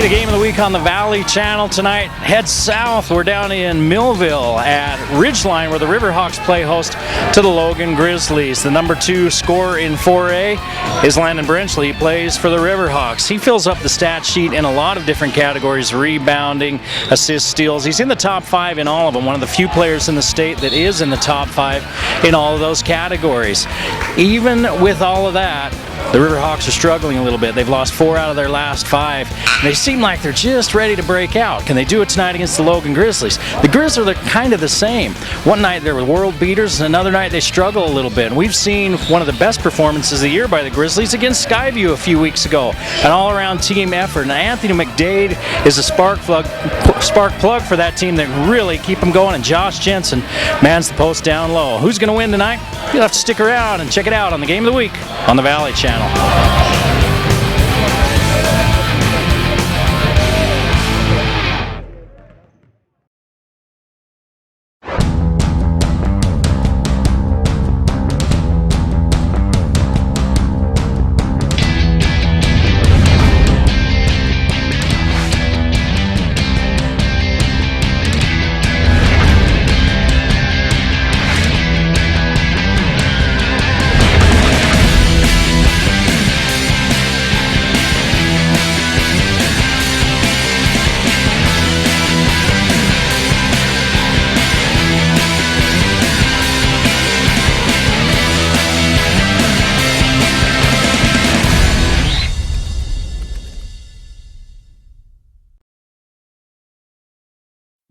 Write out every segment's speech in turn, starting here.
Hey, the game of the week on the Valley Channel tonight. Head south. We're down in Millville at Ridgeline, where the Riverhawks play host to the Logan Grizzlies. The number 2 scorer in 4A is Landon Brenchley. He plays for the Riverhawks. He fills up the stat sheet in a lot of different categories: rebounding, assists, steals. He's in the top 5 in all of them. One of the few players in the state that is in the top 5 in all of those categories. Even with all of that, the Riverhawks are struggling a little bit. They've lost 4 out of their last 5. They seem like they're just ready to break out. Can they do it tonight against the Logan Grizzlies? The Grizz are kind of the same. One night they were world beaters, and another night they struggle a little bit. And we've seen one of the best performances of the year by the Grizzlies against Skyview a few weeks ago. An all-around team effort. And Anthony McDade is a spark plug for that team that really keep them going. And Josh Jensen mans the post down low. Who's going to win tonight? You'll have to stick around and check it out on the Game of the Week on the Valley Channel.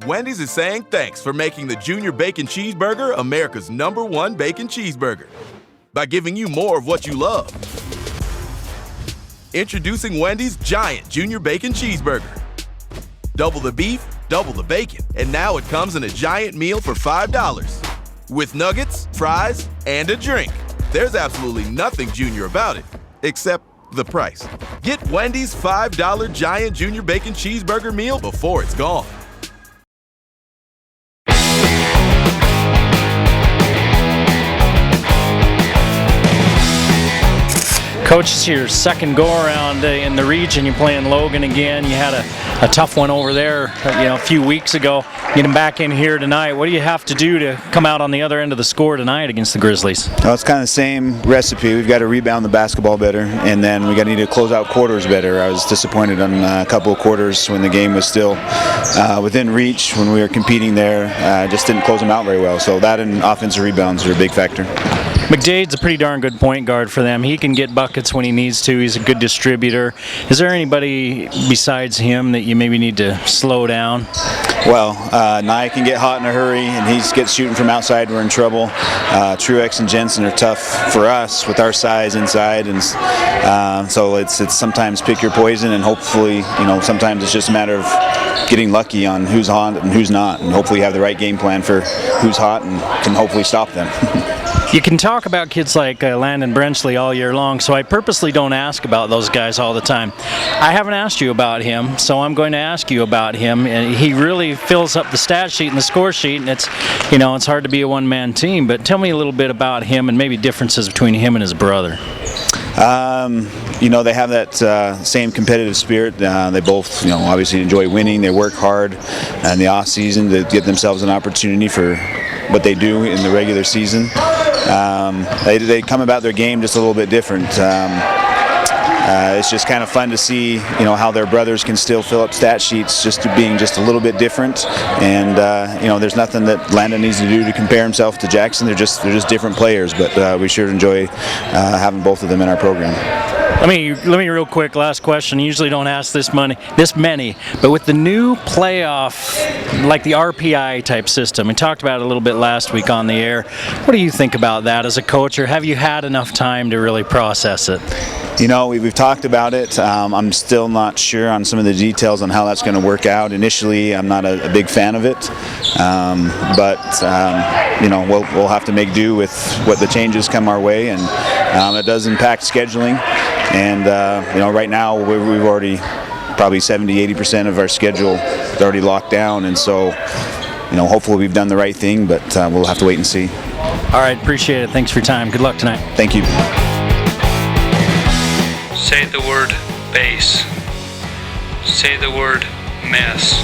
Wendy's is saying thanks for making the Junior Bacon Cheeseburger America's #1 bacon cheeseburger by giving you more of what you love. Introducing Wendy's Giant Junior Bacon Cheeseburger. Double the beef, double the bacon, and now it comes in a giant meal for $5 with nuggets, fries, and a drink. There's absolutely nothing junior about it, except the price. Get Wendy's $5 Giant Junior Bacon Cheeseburger meal before it's gone. Coach, it's your second go-around in the region. You're playing Logan again. You had a tough one over there a few weeks ago. Getting back in here tonight, what do you have to do to come out on the other end of the score tonight against the Grizzlies? Well, it's kind of the same recipe. We've got to rebound the basketball better, and then we got to need to close out quarters better. I was disappointed on a couple of quarters when the game was still within reach when we were competing there. Just didn't close them out very well. So that and offensive rebounds are a big factor. McDade's a pretty darn good point guard for them. He can get buckets when he needs to. He's a good distributor. Is there anybody besides him that you maybe need to slow down? Well, Nye can get hot in a hurry, and he gets shooting from outside. We're in trouble. Truex and Jensen are tough for us with our size inside, and so it's sometimes pick your poison, and hopefully, sometimes it's just a matter of getting lucky on who's hot and who's not, and hopefully have the right game plan for who's hot and can hopefully stop them. You can talk about kids like Landon Brenchley all year long, so I purposely don't ask about those guys all the time. I haven't asked you about him, so I'm going to ask you about him. And he really fills up the stat sheet and the score sheet, and it's hard to be a one-man team. But tell me a little bit about him and maybe differences between him and his brother. They have that same competitive spirit. They both, obviously enjoy winning. They work hard in the off season to get themselves an opportunity for what they do in the regular season. They come about their game just a little bit different. It's just kind of fun to see, how their brothers can still fill up stat sheets just being just a little bit different. And there's nothing that Landon needs to do to compare himself to Jackson. They're just different players. But we sure enjoy having both of them in our program. Let me real quick, last question. I usually don't ask this many, but with the new playoff, like the RPI type system, we talked about it a little bit last week on the air. What do you think about that as a coach, or have you had enough time to really process it? We've talked about it. I'm still not sure on some of the details on how that's going to work out. Initially, I'm not a big fan of it, but we'll have to make do with what the changes come our way, and it does impact scheduling. And right now we've already probably 70-80% of our schedule is already locked down, and so hopefully we've done the right thing, but we'll have to wait and see. All right, appreciate it. Thanks for your time. Good luck tonight. Thank you. Say the word base. Say the word mess.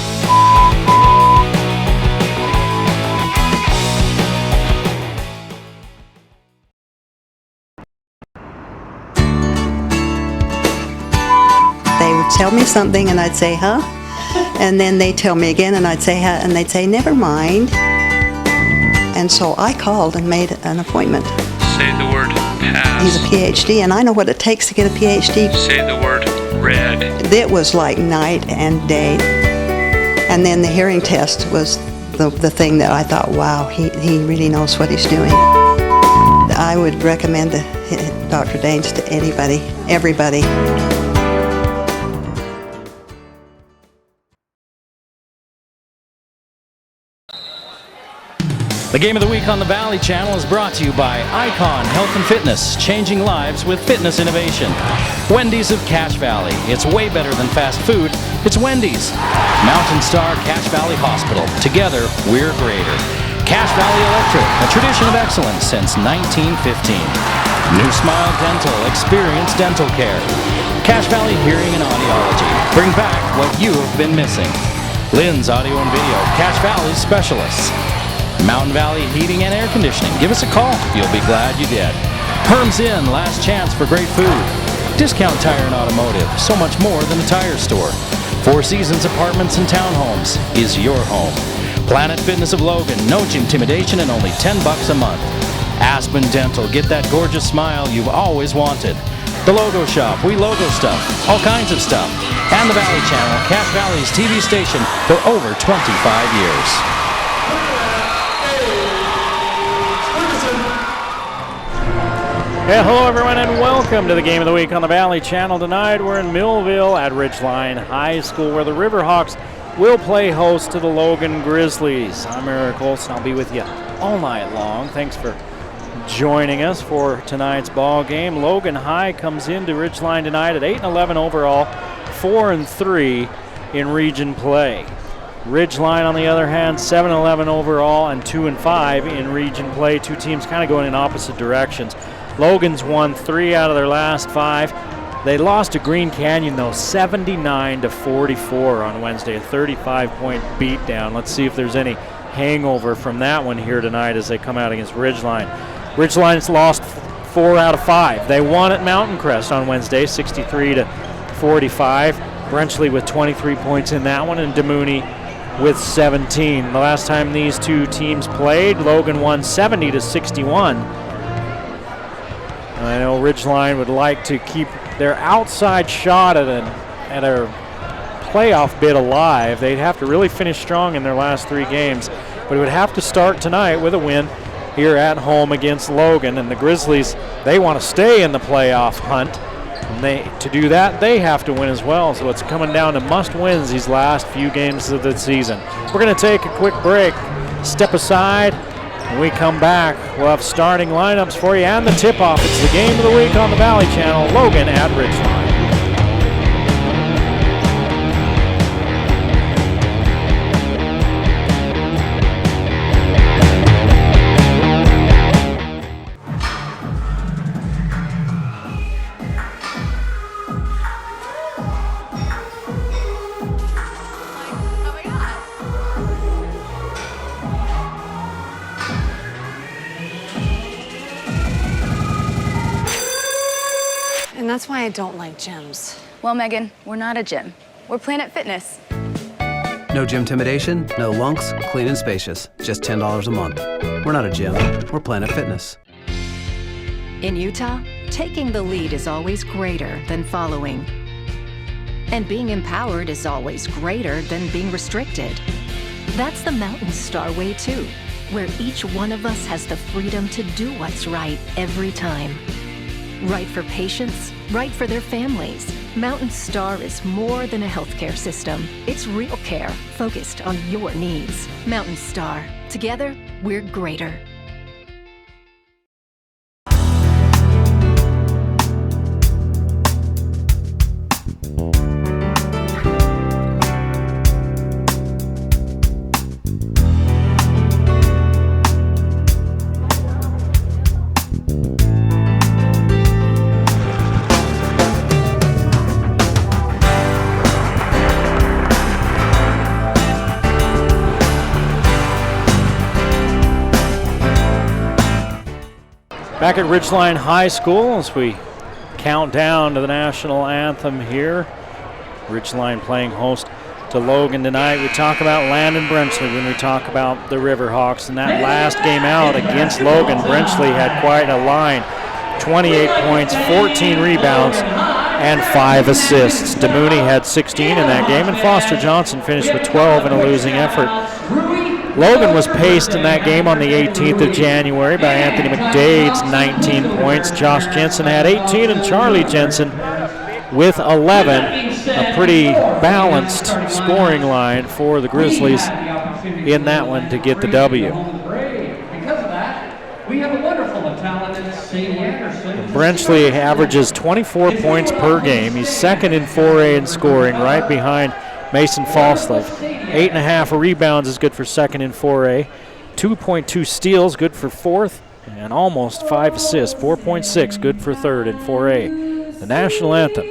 They would tell me something and I'd say, huh? And then they'd tell me again and I'd say, huh? And they'd say, never mind. And so I called and made an appointment. Say the word pass. He's a PhD and I know what it takes to get a PhD. Say the word red. It was like night and day. And then the hearing test was the thing that I thought, wow, he really knows what he's doing. I would recommend Dr. Daines to anybody, everybody. The Game of the Week on the Valley Channel is brought to you by Icon Health and Fitness, changing lives with fitness innovation. Wendy's of Cache Valley. It's way better than fast food. It's Wendy's. Mountain Star Cache Valley Hospital. Together, we're greater. Cache Valley Electric, a tradition of excellence since 1915. New Smile Dental. Experience dental care. Cache Valley Hearing and Audiology. Bring back what you have been missing. Lynn's Audio and Video. Cache Valley's specialists. Mountain Valley Heating and Air Conditioning. Give us a call. You'll be glad you did. Herm's Inn, last chance for great food. Discount Tire and Automotive, so much more than a tire store. Four Seasons Apartments and Townhomes is your home. Planet Fitness of Logan, no intimidation and only $10 a month. Aspen Dental, get that gorgeous smile you've always wanted. The Logo Shop, we logo stuff, all kinds of stuff. And the Valley Channel, Cache Valley's TV station for over 25 years. Yeah, hello everyone and welcome to the Game of the Week on the Valley Channel. Tonight we're in Millville at Ridgeline High School where the Riverhawks will play host to the Logan Grizzlies. I'm Eric Olson. I'll be with you all night long. Thanks for joining us for tonight's ball game. Logan High comes into Ridgeline tonight at 8-11 overall, 4-3 in region play. Ridgeline, on the other hand, 7-11 overall and 2-5 in region play. Two teams kind of going in opposite directions. Logan's won 3 out of their last 5. They lost to Green Canyon, though, 79-44 on Wednesday, a 35-point beatdown. Let's see if there's any hangover from that one here tonight as they come out against Ridgeline. Ridgeline's lost 4 out of 5. They won at Mountain Crest on Wednesday, 63-45. Brenchley with 23 points in that one, and DeMooney with 17. The last time these two teams played, Logan won 70-61. I know Ridgeline would like to keep their outside shot at a playoff bid alive. They'd have to really finish strong in their last 3 games, but it would have to start tonight with a win here at home against Logan. And the Grizzlies, they want to stay in the playoff hunt. And to do that, they have to win as well. So it's coming down to must-wins these last few games of the season. We're going to take a quick break, step aside. When we come back, we'll have starting lineups for you and the tip-off. It's the Game of the Week on the Valley Channel, Logan at Ridgeline. And that's why I don't like gyms. Well, Megan, we're not a gym. We're Planet Fitness. No gym intimidation, no lunks, clean and spacious. Just $10 a month. We're not a gym. We're Planet Fitness. In Utah, taking the lead is always greater than following. And being empowered is always greater than being restricted. That's the Mountain Star way too, where each one of us has the freedom to do what's right every time. Right for patients, right for their families. Mountain Star is more than a healthcare system. It's real care focused on your needs. Mountain Star. Together, we're greater. Back at Ridgeline High School as we count down to the national anthem here. Ridgeline playing host to Logan tonight. We talk about Landon Brenchley when we talk about the Riverhawks. And that last game out against Logan, Brenchley had quite a line. 28 points, 14 rebounds, and 5 assists. DeMooney had 16 in that game, and Foster Johnson finished with 12 in a losing effort. Logan was paced in that game on the 18th of January by Anthony McDade's 19 points. Josh Jensen had 18, and Charlie Jensen with 11. A pretty balanced scoring line for the Grizzlies in that one to get the W. We have a wonderful and talented Sadie Anderson. Brenchley averages 24 points per game. He's second in 4A in scoring, right behind Mason Falslev. 8.5 rebounds is good for second in 4A. 2.2 steals, good for fourth. And almost 5 assists, 4.6, good for third in 4A. The national anthem.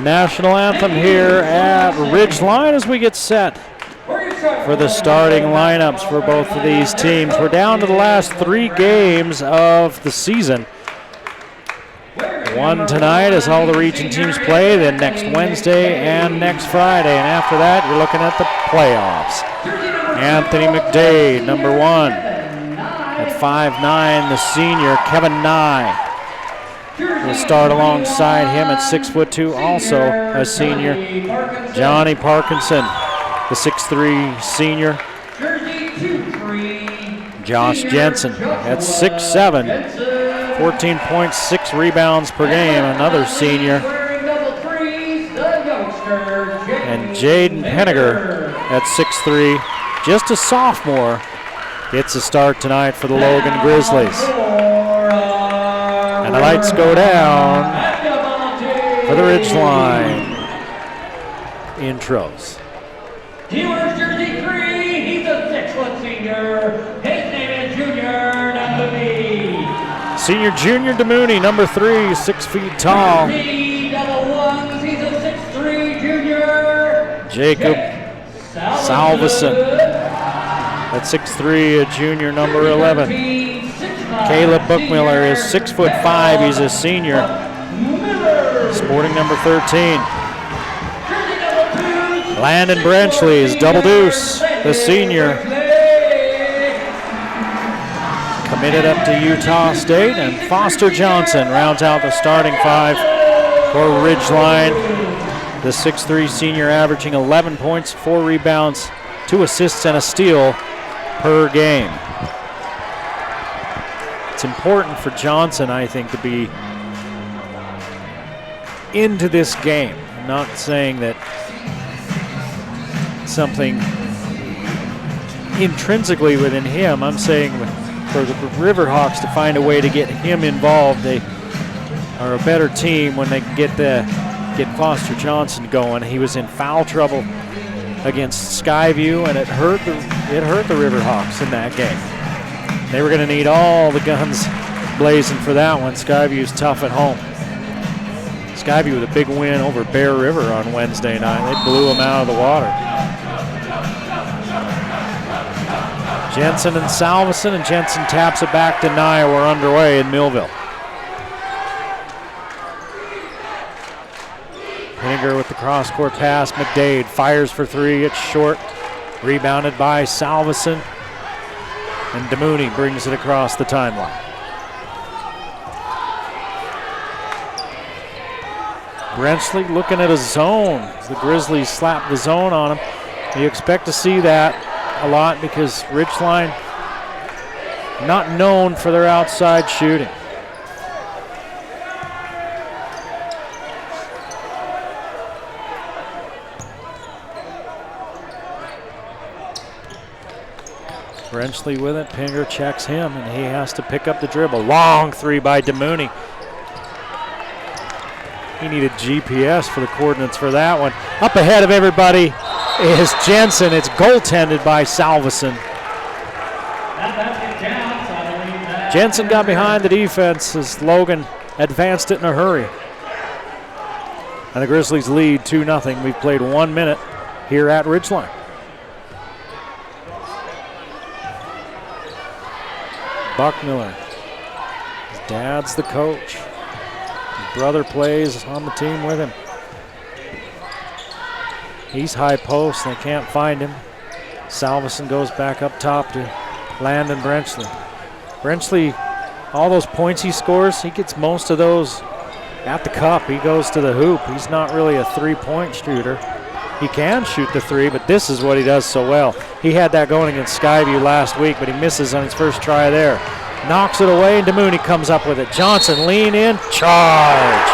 National anthem here at Ridgeline as we get set for the starting lineups for both of these teams. We're down to the last 3 games of the season. One tonight as all the region teams play, then next Wednesday and next Friday. And after that, you're looking at the playoffs. Anthony McDade, number 1. At 5'9", the senior, Kevin Nye. Will start alongside him at 6'2", also a senior, Johnny Parkinson, the 6'3" senior. Josh Jensen at 6'7", 14.6 rebounds per game, another senior. And Jaden Penniger at 6'3", just a sophomore, gets a start tonight for the Logan Grizzlies. And the lights go down for the Ridgeline intros. He wears jersey 3. He's a 6-foot senior. His name is Junior Namubi. Senior Junior DeMooney, number 3, 6 feet tall. He's a 6'3" junior. Jacob Salveson at 6'3", a junior, number 11. Caleb Bookmiller is 6'5". He's a senior, sporting number 13. Landon Brenchley is double deuce, the senior. Committed up to Utah State, and Foster Johnson rounds out the starting 5 for Ridgeline. The 6'3" senior averaging 11 points, 4 rebounds, 2 assists, and a steal per game. It's important for Johnson, I think, to be into this game. I'm not saying that something intrinsically within him. I'm saying for the Riverhawks to find a way to get him involved. They are a better team when they can get Foster Johnson going. He was in foul trouble against Skyview, and it hurt the Riverhawks in that game. They were going to need all the guns blazing for that one. Skyview's tough at home. Skyview with a big win over Bear River on Wednesday night. They blew them out of the water. Jensen and Salveson, and Jensen taps it back to Nye. We're underway in Millville. Henninger with the cross-court pass. McDade fires for three. It's short. Rebounded by Salveson. And DeMooney brings it across the timeline. Brenchley looking at a zone. The Grizzlies slap the zone on him. You expect to see that a lot because Ridgeline not known for their outside shooting. Brenchley with it. Pinger checks him, and he has to pick up the dribble. Long three by DeMooney. He needed GPS for the coordinates for that one. Up ahead of everybody is Jensen. It's goaltended by Salveson. Jensen got behind the defense as Logan advanced it in a hurry. And the Grizzlies lead 2-0. We've played 1 minute here at Ridgeline. Buckmiller. His dad's the coach. His brother plays on the team with him. He's high post. They can't find him. Salveson goes back up top to Landon Brenchley. Brenchley, all those points he scores, he gets most of those at the cup. He goes to the hoop. He's not really a three-point shooter. He can shoot the three, but this is what he does so well. He had that going against Skyview last week, but he misses on his first try there. Knocks it away, and DeMooney comes up with it. Johnson lean in, charge.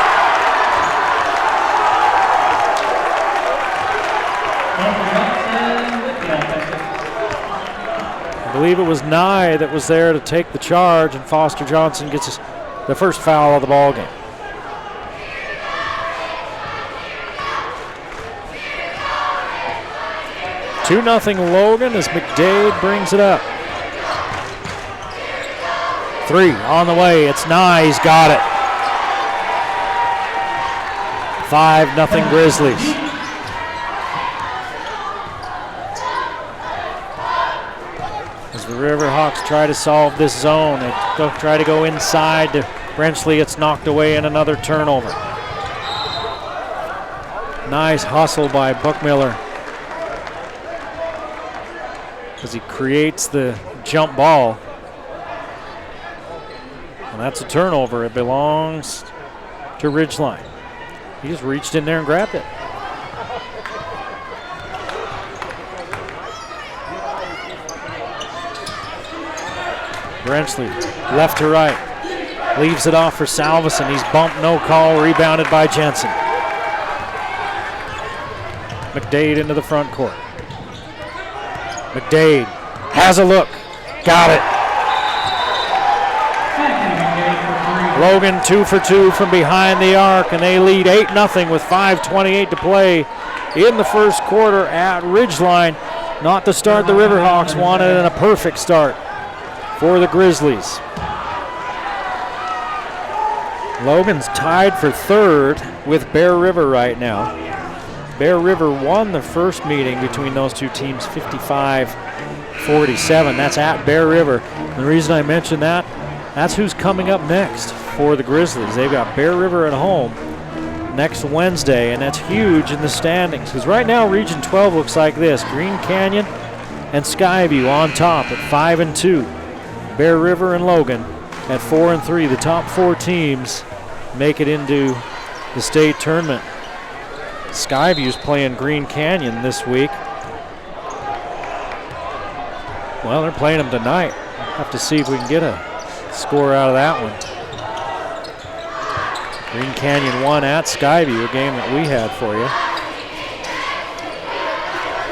I believe it was Nye that was there to take the charge, and Foster Johnson gets the first foul of the ball game. Two 2-0 Logan as McDade brings it up. Three on the way. It's Nye. He's got it. 5-0 Grizzlies. As the Riverhawks try to solve this zone, they try to go inside to Brenchley. It's knocked away in another turnover. Nice hustle by Buckmiller as he creates the jump ball. And that's a turnover. It belongs to Ridgeline. He just reached in there and grabbed it. Brenchley, left to right. Leaves it off for Salveson. He's bumped, no call, rebounded by Jensen. McDade into the front court. McDade has a look. Got it. Logan 2 for 2 from behind the arc, and they lead 8-0 with 5:28 to play in the first quarter at Ridgeline. Not the start the Riverhawks wanted, and a perfect start for the Grizzlies. Logan's tied for third with Bear River right now. Bear River won the first meeting between those two teams 55-47. That's at Bear River. And the reason I mention that, that's who's coming up next for the Grizzlies. They've got Bear River at home next Wednesday, and that's huge in the standings because right now Region 12 looks like this. Green Canyon and Skyview on top at 5-2. Bear River and Logan at 4-3. The top four teams make it into the state tournament. Skyview's playing Green Canyon this week. Well, they're playing them tonight. We'll have to see if we can get a score out of that one. Green Canyon won at Skyview, a game that we had for you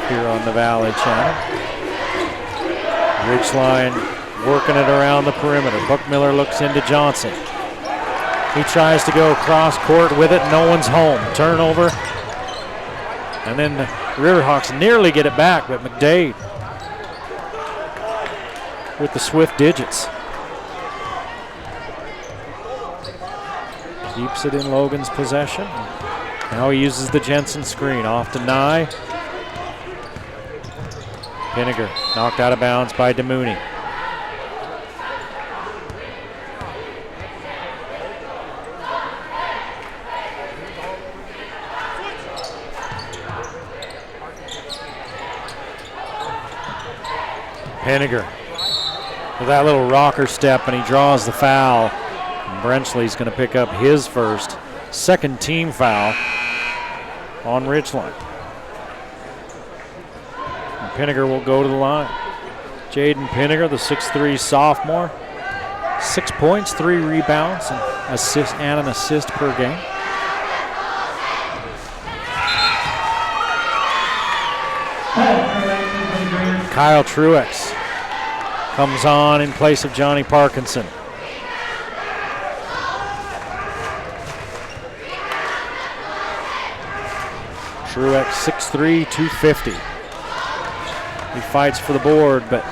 here on the Valley Channel. Ridgeline working it around the perimeter. Buckmiller looks into Johnson. He tries to go cross court with it. No one's home. Turnover. And then the Riverhawks nearly get it back, but McDade with the swift digits. Keeps it in Logan's possession. Now he uses the Jensen screen. Off to Nye. Pinniger knocked out of bounds by DeMooney. Pinniger with that little rocker step, and he draws the foul. And Brenchley's going to pick up his first, second team foul on Ridgeline. And Pinniger will go to the line. Jaden Pinniger, the 6'3 sophomore, 6 points, 3 rebounds, and an assist per game. Kyle Truex comes on in place of Johnny Parkinson. Truex 6'3", 250. He fights for the board, but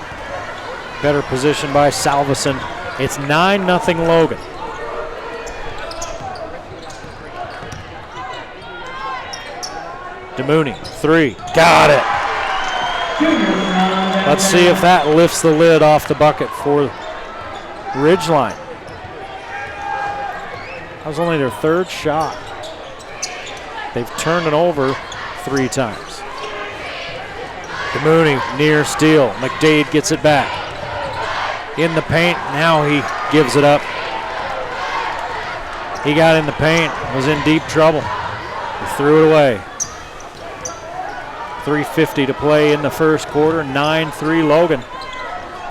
better position by Salveson. It's 9-0 Logan. DeMooney, 3, got it. Let's see if that lifts the lid off the bucket for Ridgeline. That was only their third shot. They've turned it over 3 times. DeMooney near steal. McDade gets it back. In the paint, now he gives it up. He got in the paint, was in deep trouble. He threw it away. 3:50 to play in the first quarter, 9-3 Logan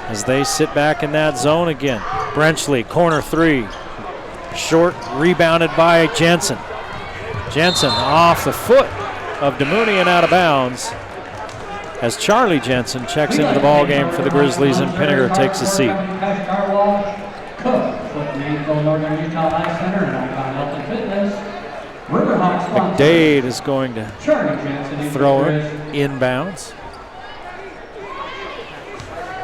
as they sit back in that zone again. Brenchley, corner 3. Short, rebounded by Jensen. Jensen off the foot of DeMooney and out of bounds as Charlie Jensen checks into the ball game for the Grizzlies and Pinniger takes a seat. McDade is going to throw it inbounds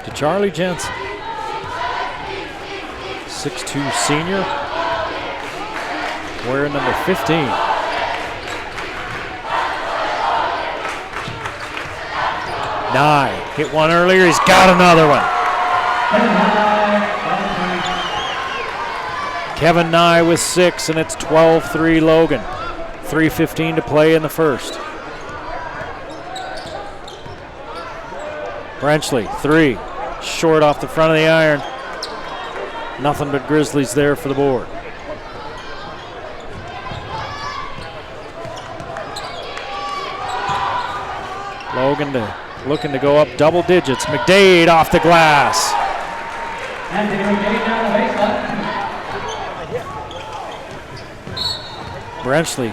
to Charlie Jensen. 6'2 senior, wearing number 15. Nye hit one earlier, he's got another one. Kevin Nye with 6, and it's 12-3 Logan. 3:15 to play in the first. Brenchley, 3, short off the front of the iron. Nothing but Grizzlies there for the board. Logan looking to go up double digits. McDade off the glass. Anthony McDade down the baseline. Brenchley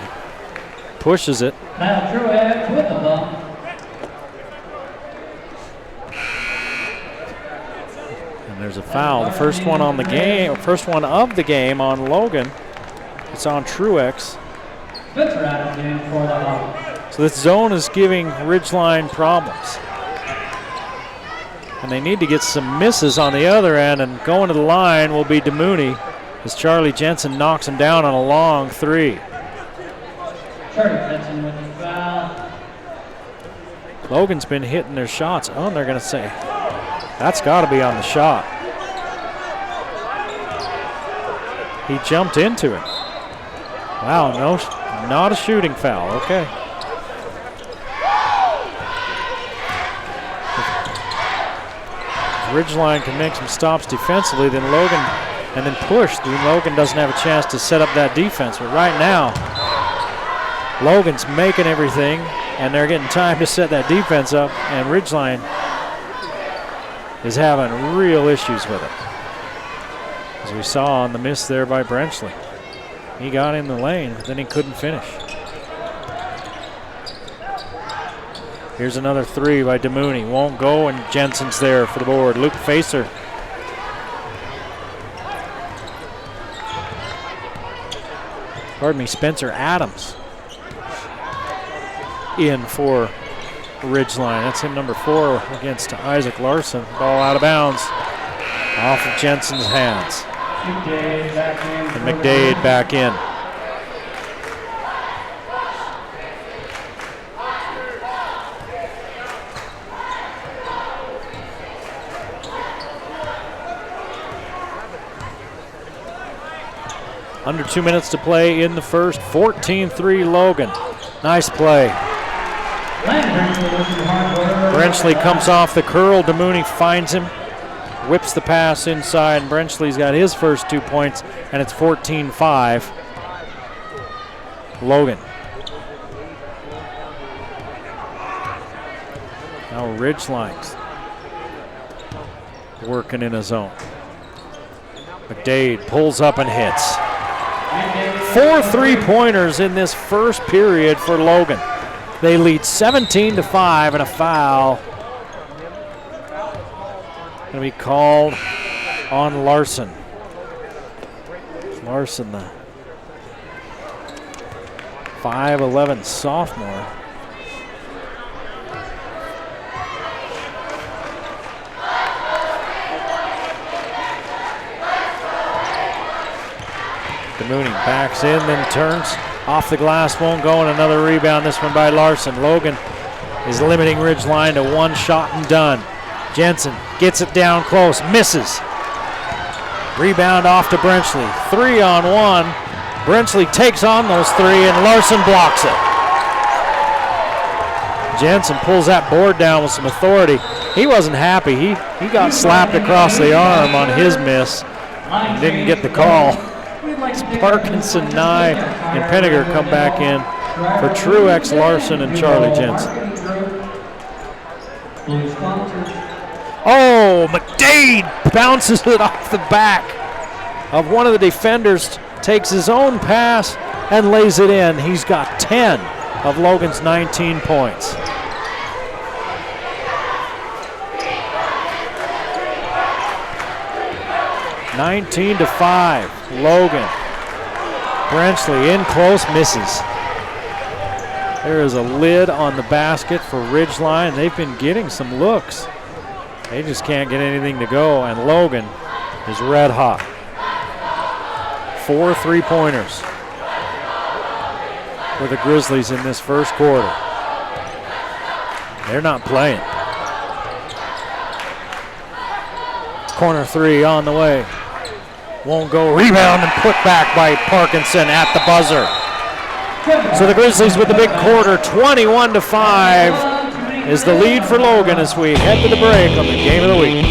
pushes it. Kyle Truex with the ball. And there's a foul. The first one on the game, first one of the game on Logan. It's on Truex. Spencer Adams in for the ball. So this zone is giving Ridgeline problems. And they need to get some misses on the other end, and going to the line will be DeMooney as Charlie Jensen knocks him down on a long 3. Charlie Jensen with the foul. Logan's been hitting their shots. Oh, and they're going to say, that's got to be on the shot. He jumped into it. Wow, no, not a shooting foul. Okay. Ridgeline can make some stops defensively, then Logan, and then push. Then Logan doesn't have a chance to set up that defense. But right now, Logan's making everything, and they're getting time to set that defense up, and Ridgeline is having real issues with it. As we saw on the miss there by Brenchley. He got in the lane, but then he couldn't finish. Here's another 3 by DeMooney. Won't go, and Jensen's there for the board. Luke Facer. Pardon me, Spencer Adams in for Ridgeline. That's him, number 4, against Isaac Larson. Ball out of bounds off of Jensen's hands. And McDade back in. Under 2 minutes to play in the first. 14-3 Logan. Nice play. Brenchley comes off the curl. DeMooney finds him. Whips the pass inside, and Brenchley's got his first 2 points, and it's 14-5. Logan. Now Ridgeline's working in a zone. McDade pulls up and hits. 4 3-pointers in this first period for Logan. They lead 17-5, and a foul going to be called on Larson. Larson, the 5'11" sophomore. DeMooney backs in, then turns off the glass, won't go, and another rebound, this one by Larson. Logan is limiting Ridgeline to 1 shot and done. Jensen gets it down close, misses. Rebound off to Brenchley. 3-on-1. Brenchley takes on those 3, and Larson blocks it. Jensen pulls that board down with some authority. He wasn't happy. He got slapped across the arm on his miss and didn't get the call. Parkinson, Nye, and Penninger come back in for Truex, Larson, and Charlie Jensen. Oh, McDade bounces it off the back of one of the defenders, takes his own pass and lays it in. He's got 10 of Logan's 19 points. (19-5) Logan. Brenchley in close, misses. There is a lid on the basket for Ridgeline. They've been getting some looks. They just can't get anything to go, and Logan is red hot. 4 3-pointers for the Grizzlies in this first quarter. They're not playing. Corner 3 on the way. Won't go. Rebound and put back by Parkinson at the buzzer. So the Grizzlies with the big quarter, 21-5. Is the lead for Logan as we head to the break on the Game of the Week.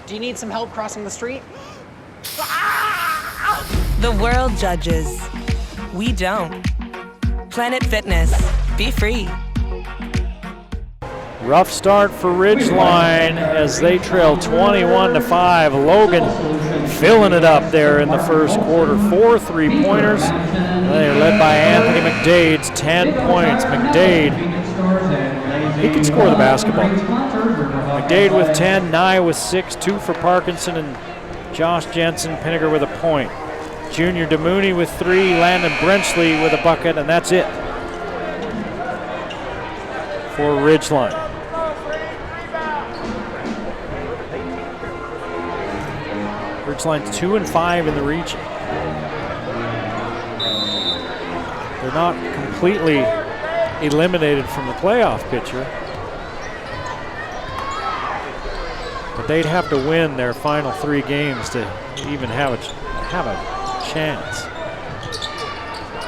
Do you need some help crossing the street? The world judges. We don't. Planet Fitness. Be free. Rough start for Ridgeline as they trail 21-5. Logan filling it up there in the first quarter. 4 3-pointers. They're led by Anthony McDade's 10 points. McDade, he can score the basketball. McDade with 10, Nye with 6, 2 for Parkinson and Josh Jensen. Penninger with a point. Junior DeMooney with 3, Landon Brenchley with a bucket, and that's it for Ridgeline. Ridgeline's 2 and 5 in the region. They're not completely eliminated from the playoff picture. But they'd have to win their final 3 games to even have a chance.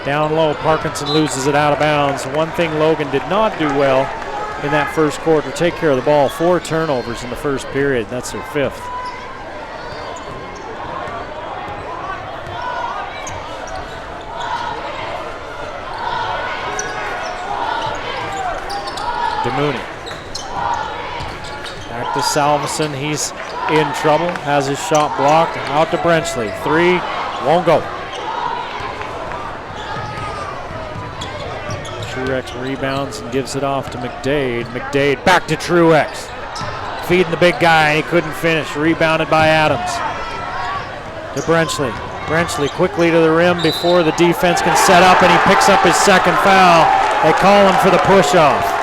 Down low, Parkinson loses it out of bounds. One thing Logan did not do well in that first quarter, take care of the ball. 4 turnovers in the first period. That's their 5th. DeMooney. Back to Salveson. He's in trouble. Has his shot blocked. Out to Brenchley. 3. Won't go. Truex rebounds and gives it off to McDade. McDade back to Truex. Feeding the big guy, and he couldn't finish. Rebounded by Adams. To Brenchley. Brenchley quickly to the rim before the defense can set up, and he picks up his 2nd foul. They call him for the push-off.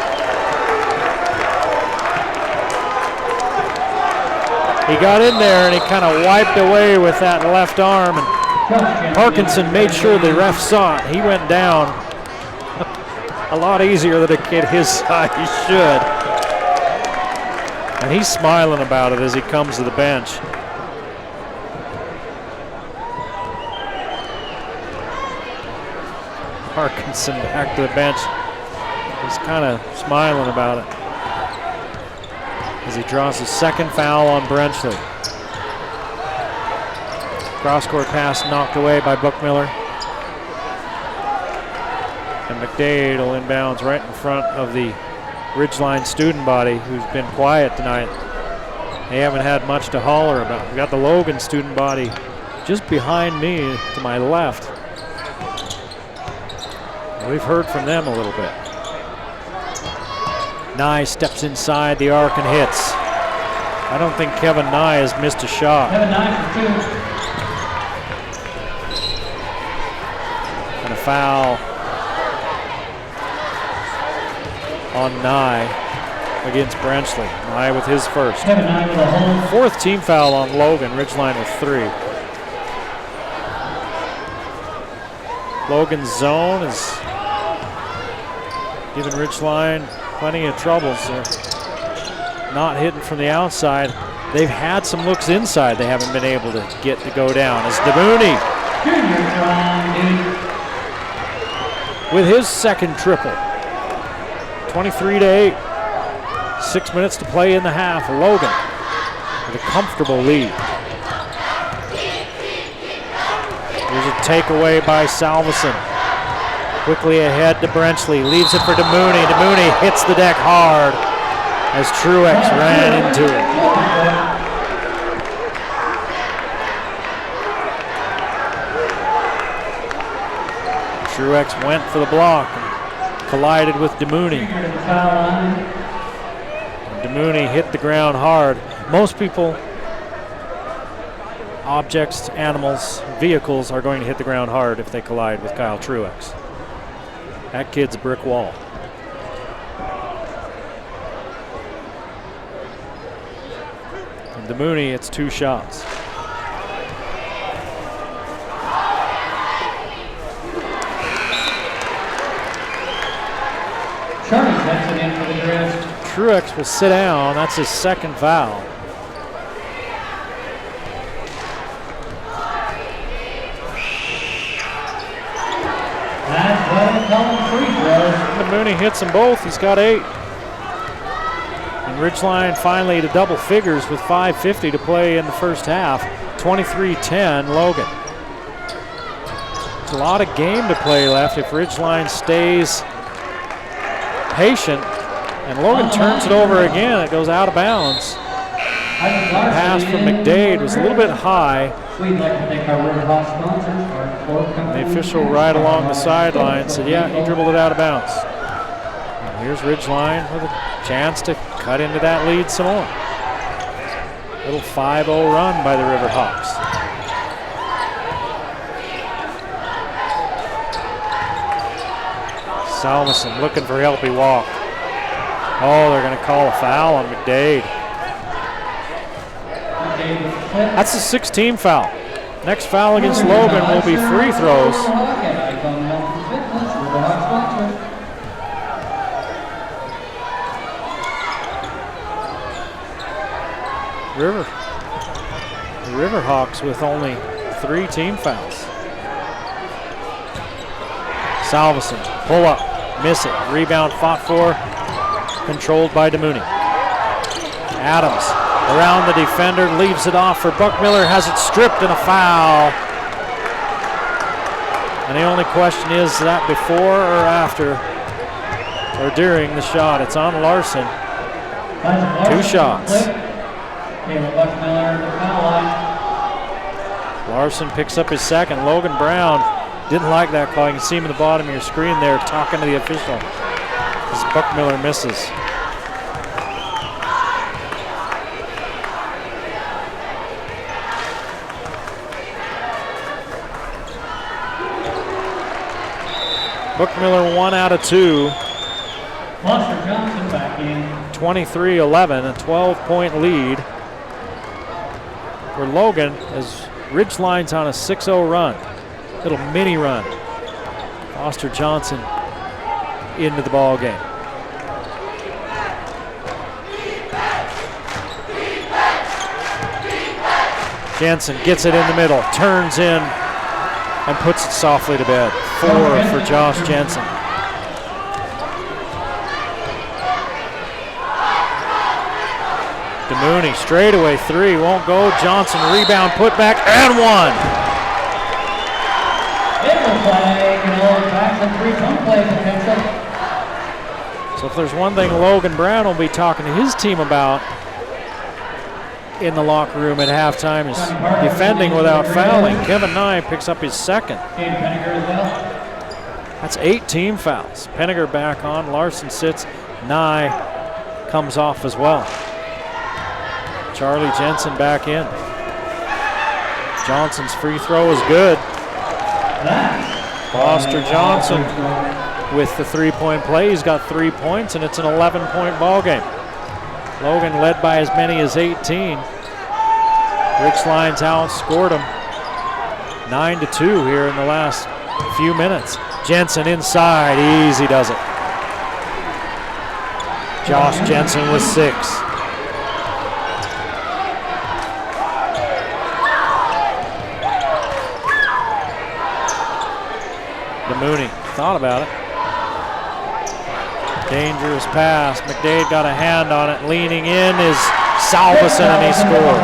He got in there and he kind of wiped away with that left arm, and Parkinson made sure the ref saw it. He went down a lot easier than a kid his size should. And he's smiling about it as he comes to the bench. Parkinson back to the bench. He's kind of smiling about it as he draws his 2nd foul on Brenchley. Cross-court pass knocked away by Buckmiller. And McDade will inbounds right in front of the Ridgeline student body, who's been quiet tonight. They haven't had much to holler about. We got the Logan student body just behind me to my left. We've heard from them a little bit. Nye steps inside the arc and hits. I don't think Kevin Nye has missed a shot. Kevin Nye for 2. And a foul on Nye against Brenchley. Nye with his 1st. Kevin Nye with a hold. 4th team foul on Logan. Ridgeline with 3. Logan's zone is giving Ridgeline plenty of troubles. They're not hitting from the outside. They've had some looks inside they haven't been able to get to go down. As DeMooney with his 2nd triple. 23-8. 6 minutes to play in the half. Logan with a comfortable lead. Here's a takeaway by Salveson. Quickly ahead to Brenchley. Leaves it for DeMooney. DeMooney hits the deck hard as Truex ran into it. Truex went for the block and collided with DeMooney. DeMooney hit the ground hard. Most people, objects, animals, vehicles are going to hit the ground hard if they collide with Kyle Truex. That kid's a brick wall. And DeMooney, it's 2 shots. Truex will sit down. That's his 2nd foul. DeMooney hits them both. He's got 8. And Ridgeline finally to double figures with 5:50 to play in the first half. 23-10 Logan. It's a lot of game to play left if Ridgeline stays patient. And Logan turns it over again. It goes out of bounds. The pass from McDade was a little bit high. The official right along the sideline said, yeah, he dribbled it out of bounds. And here's Ridgeline with a chance to cut into that lead some more. Little 5-0 run by the Riverhawks. Salveson looking for help, he walked. Oh, they're going to call a foul on McDade. That's a 6-team foul. Next foul against Logan will be free throws. Riverhawks with only 3 team fouls. Salveson, pull up, miss it. Rebound fought for, controlled by DeMooney. Adams around the defender, leaves it off for Buckmiller, has it stripped and a foul. And the only question is that before or after or during the shot. It's on Larson. 2 shots. Larson picks up his second. Logan Brown didn't like that call. You can see him at the bottom of your screen there talking to the official as Buckmiller misses. Buckmiller 1 out of 2. Foster Johnson back in. 23-11, a 12-point lead for Logan as Ridgeline's on a 6-0 run. Little mini run. Foster Johnson into the ball game. Jensen gets it in the middle, turns in and puts it softly to bed. 4 for Josh Jensen. DeMooney straightaway 3, won't go. Johnson rebound, put back, and 1. So if there's one thing Logan Brown will be talking to his team about in the locker room at halftime is defending without fouling. Kevin Nye picks up his second. That's 8 team fouls. Penninger back on, Larson sits, Nye comes off as well. Charlie Jensen back in. Johnson's free throw is good. Foster Johnson with the 3-point play. He's got 3 points, and it's an 11-point ball game. Logan led by as many as 18. Ridgeline's outscored him 9-2 here in the last few minutes. Jensen inside, easy does it. Josh Jensen with 6. DeMooney thought about it. Dangerous pass. McDade got a hand on it. Leaning in is Salveson, and he scores.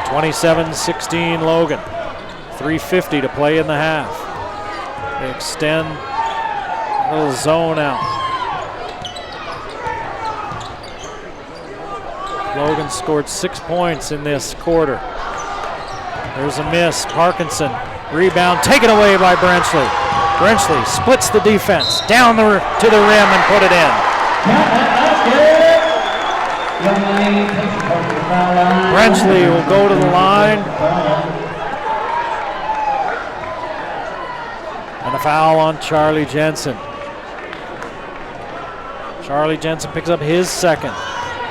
27-16 Logan. 3:50 to play in the half. They extend a little zone out. Logan scored 6 points in this quarter. There's a miss. Parkinson, rebound taken away by Brenchley. Brenchley splits the defense down to the rim and put it in. Brenchley will go to the line. And a foul on Charlie Jensen. Charlie Jensen picks up his second.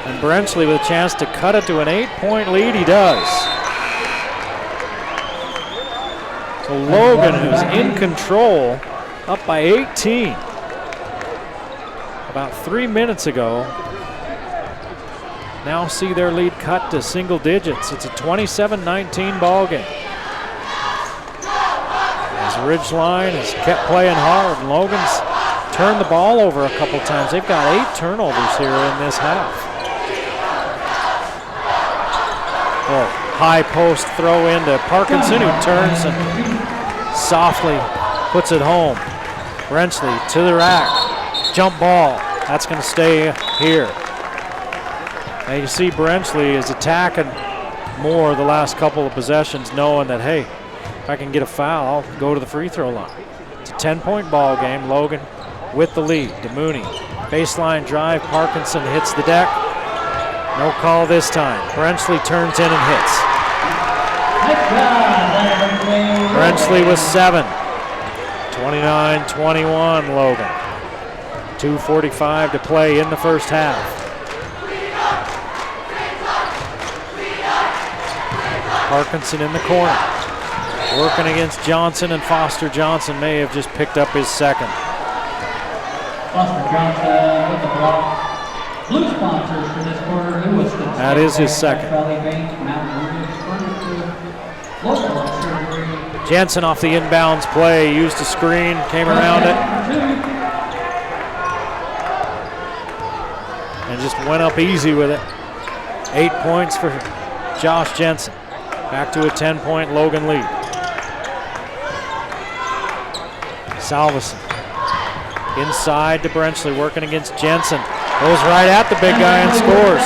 And Brenchley with a chance to cut it to an 8-point lead, he does. So Logan, who's in control, up by 18 about 3 minutes ago, now see their lead cut to single digits. It's a 27-19 ball game. As Ridgeline has kept playing hard, and Logan's turned the ball over a couple times. They've got 8 turnovers here in this half. Oh, high post throw into Parkinson, who turns and softly puts it home. Brenchley to the rack, jump ball. That's going to stay here. Now you see Brenchley is attacking more the last couple of possessions, knowing that, hey, if I can get a foul, I'll go to the free throw line. It's a 10-point ball game. Logan with the lead. DeMooney, baseline drive. Parkinson hits the deck. No call this time. Brenchley turns in and hits. Brenchley with 7. 29-21 Logan. 2:45 to play in the first half. Parkinson in the corner. Working against Johnson, and Foster Johnson may have just picked up his second. Foster Johnson with the block. Blue sponsors for this quarter, who was the That is his second. Valley Bank, Mountain Ridge Furniture, local surgery. Jensen off the inbounds play, used a screen, came around it, and just went up easy with it. 8 points for Josh Jensen. Back to a 10-point Logan lead. Salveson inside to Brenchley, working against Jensen. Goes right at the big guy and scores.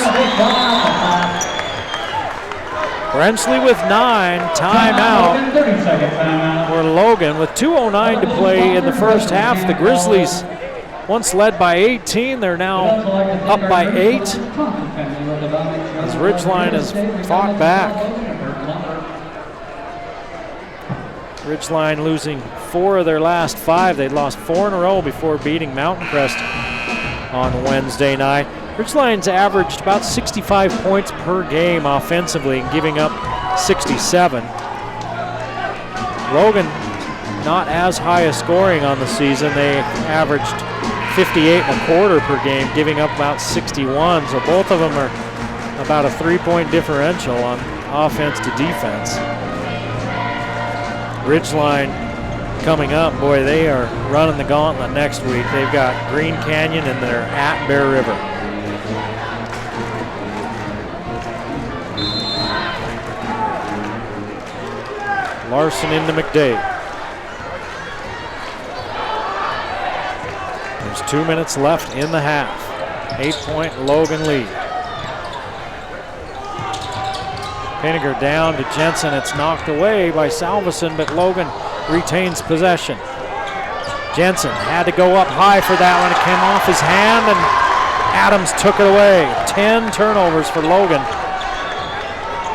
Brenchley with 9, timeout for Logan with 2:09 to play in the first half. The Grizzlies, once led by 18, they're now up by 8 as Ridgeline has fought back. Ridgeline losing 4 of their last 5. They'd lost 4 in a row before beating Mountain Crest on Wednesday night. Ridgeline's averaged about 65 points per game offensively and giving up 67. Logan not as high a scoring on the season. They averaged 58 and a quarter per game, giving up about 61. So both of them are about a 3-point differential on offense to defense. Ridgeline coming up, boy, they are running the gauntlet next week. They've got Green Canyon and they're at Bear River. Larson into McDade. There's 2 minutes left in the half. 8-point Logan lead. Pinniger down to Jensen. It's knocked away by Salveson, but Logan retains possession. Jensen had to go up high for that one. It came off his hand, and Adams took it away. 10 turnovers for Logan.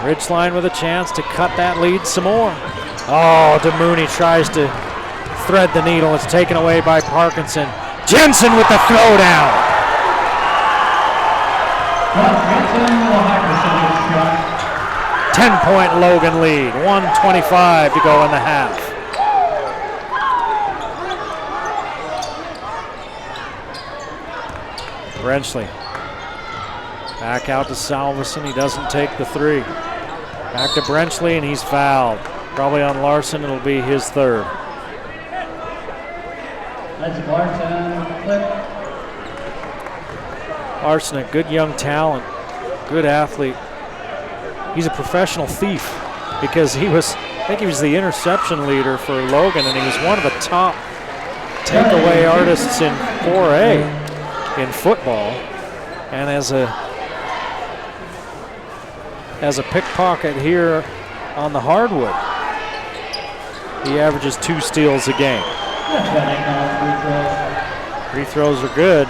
Ridgeline with a chance to cut that lead some more. Oh, DeMooney tries to thread the needle. It's taken away by Parkinson. Jensen with the throwdown. 10-point Logan lead. 1:25 to go in the half. Brenchley back out to Salveson. He doesn't take the 3. Back to Brenchley, and he's fouled. Probably on Larson. It'll be his 3rd. That's Larson. Larson, a good young talent, good athlete. He's a professional thief because I think he was the interception leader for Logan, and he was one of the top takeaway artists in 4A in football. And as a pickpocket here on the hardwood, he averages 2 steals a game. Free throws are good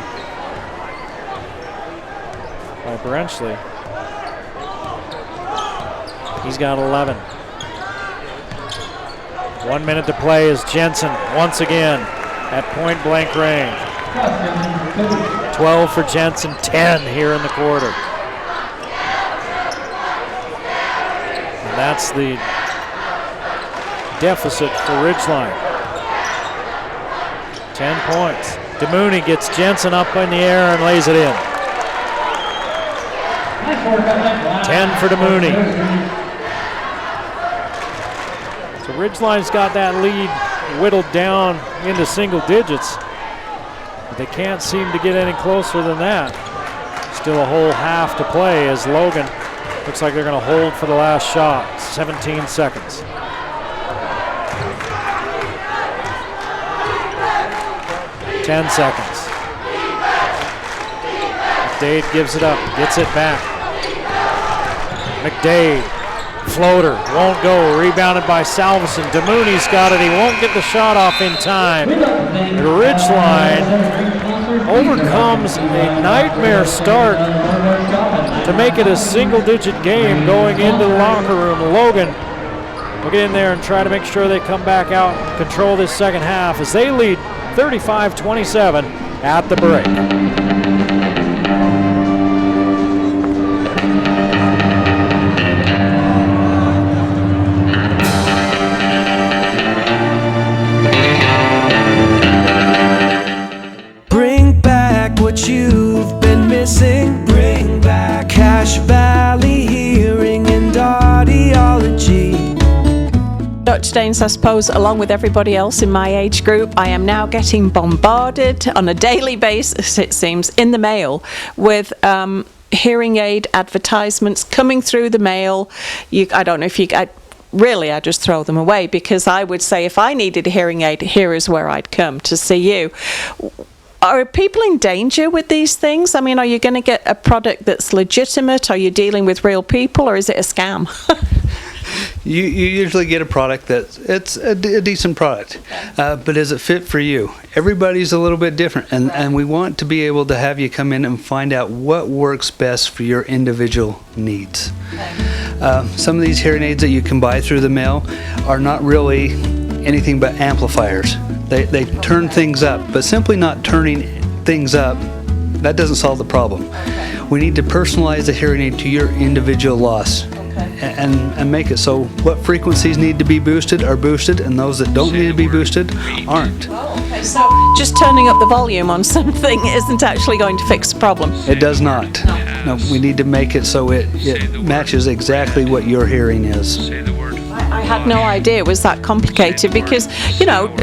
by Brenchley. He's got 11. 1 minute to play as Jensen once again at point blank range. 12 for Jensen, 10 here in the quarter. And that's the deficit for Ridgeline. 10 points. DeMooney gets Jensen up in the air and lays it in. 10 for DeMooney. So Ridgeline's got that lead whittled down into single digits. But they can't seem to get any closer than that. Still a whole half to play as Logan looks like they're going to hold for the last shot. 17 seconds. Ten seconds. McDade gives it up, gets it back. McDade, floater, won't go. Rebounded by Salveson. DeMooney's got it. He won't get the shot off in time. The Ridgeline overcomes a nightmare start to make it a single-digit game going into the locker room. Logan will get in there and try to make sure they come back out and control this second half as they lead 35-27 at the break. Bring back what you've been missing. Dr. Daines, I suppose, along with everybody else in my age group, I am now getting bombarded on a daily basis, it seems, in the mail with hearing aid advertisements coming through the mail. I don't know if you... Really, I just throw them away, because I would say if I needed a hearing aid, here is where I'd come to see you. Are people in danger with these things? I mean, are you going to get a product that's legitimate? Are you dealing with real people, or is it a scam? You usually get a product it's a decent product, but is it fit for you? Everybody's a little bit different, and we want to be able to have you come in and find out what works best for your individual needs. Some of these hearing aids that you can buy through the mail are not really anything but amplifiers. They turn things up, but simply not turning things up, that doesn't solve the problem. We need to personalize the hearing aid to your individual loss. And make it so what frequencies need to be boosted are boosted, and those that don't need to be boosted aren't. Okay, so just turning up the volume on something isn't actually going to fix the problem? It does not. No, we need to make it so it matches exactly what your hearing is. I had no idea it was that complicated, because, you know,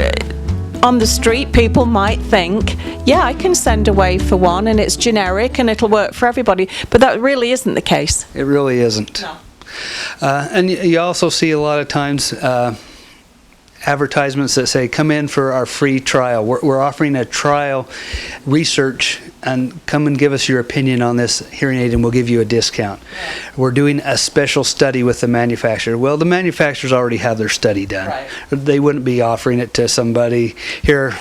on the street, people might think, yeah, I can send away for one and it's generic and it'll work for everybody, but that really isn't the case. It really isn't. No. And you also see a lot of times advertisements that say, come in for our free trial. We're offering a trial research, and come and give us your opinion on this hearing aid and we'll give you a discount. We're doing a special study with the manufacturer. Well, the manufacturers already have their study done. Right. They wouldn't be offering it to somebody here.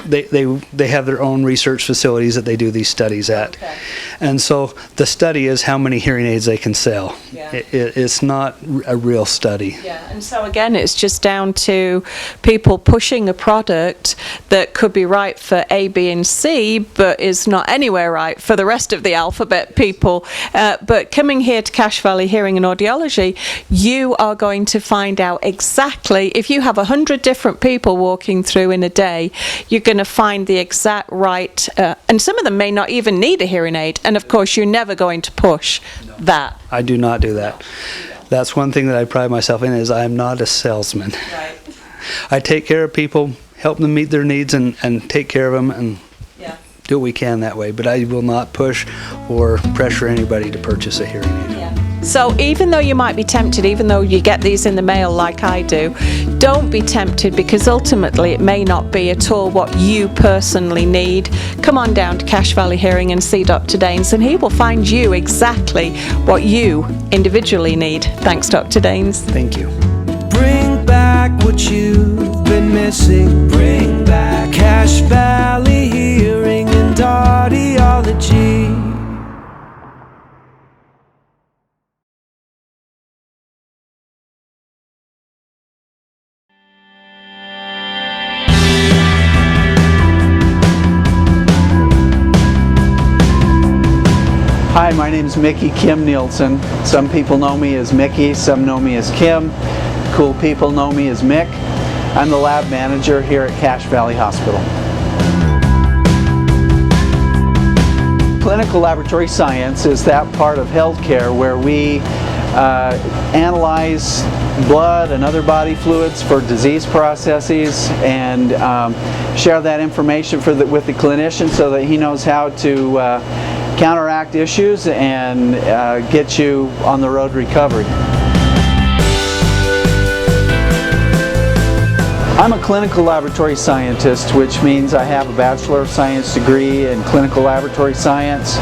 They have their own research facilities that they do these studies at. Okay. And so the study is how many hearing aids they can sell. Yeah. It's not a real study. Yeah, and so again, it's just down to people pushing a product that could be right for A, B, and C, but is not anywhere right for the rest of the alphabet people. But coming here to Cache Valley Hearing and Audiology, you are going to find out exactly, if you have 100 different people walking through in a day, you're going to find the exact right, and some of them may not even need a hearing aid, and of course you're never going to push that. I do not do that. That's one thing that I pride myself in, is I'm not a salesman. Right. I take care of people, help them meet their needs, and take care of them, and do what we can that way, but I will not push or pressure anybody to purchase a hearing aid. Yeah. So even though you might be tempted, even though you get these in the mail like I do, don't be tempted, because ultimately it may not be at all what you personally need. Come on down to Cache Valley Hearing and see Dr. Daines, and he will find you exactly what you individually need. Thanks, Dr. Daines. Thank you. Bring back what you've been missing. Bring back Cache Valley Hearing and Audiology. Hi, my name is Mickey Kim Nielsen. Some people know me as Mickey, some know me as Kim. Cool people know me as Mick. I'm the lab manager here at Cache Valley Hospital. Clinical laboratory science is that part of healthcare where we analyze blood and other body fluids for disease processes, and share that information with the clinician so that he knows how to counteract issues and get you on the road to recovery. I'm a clinical laboratory scientist, which means I have a Bachelor of Science degree in clinical laboratory science.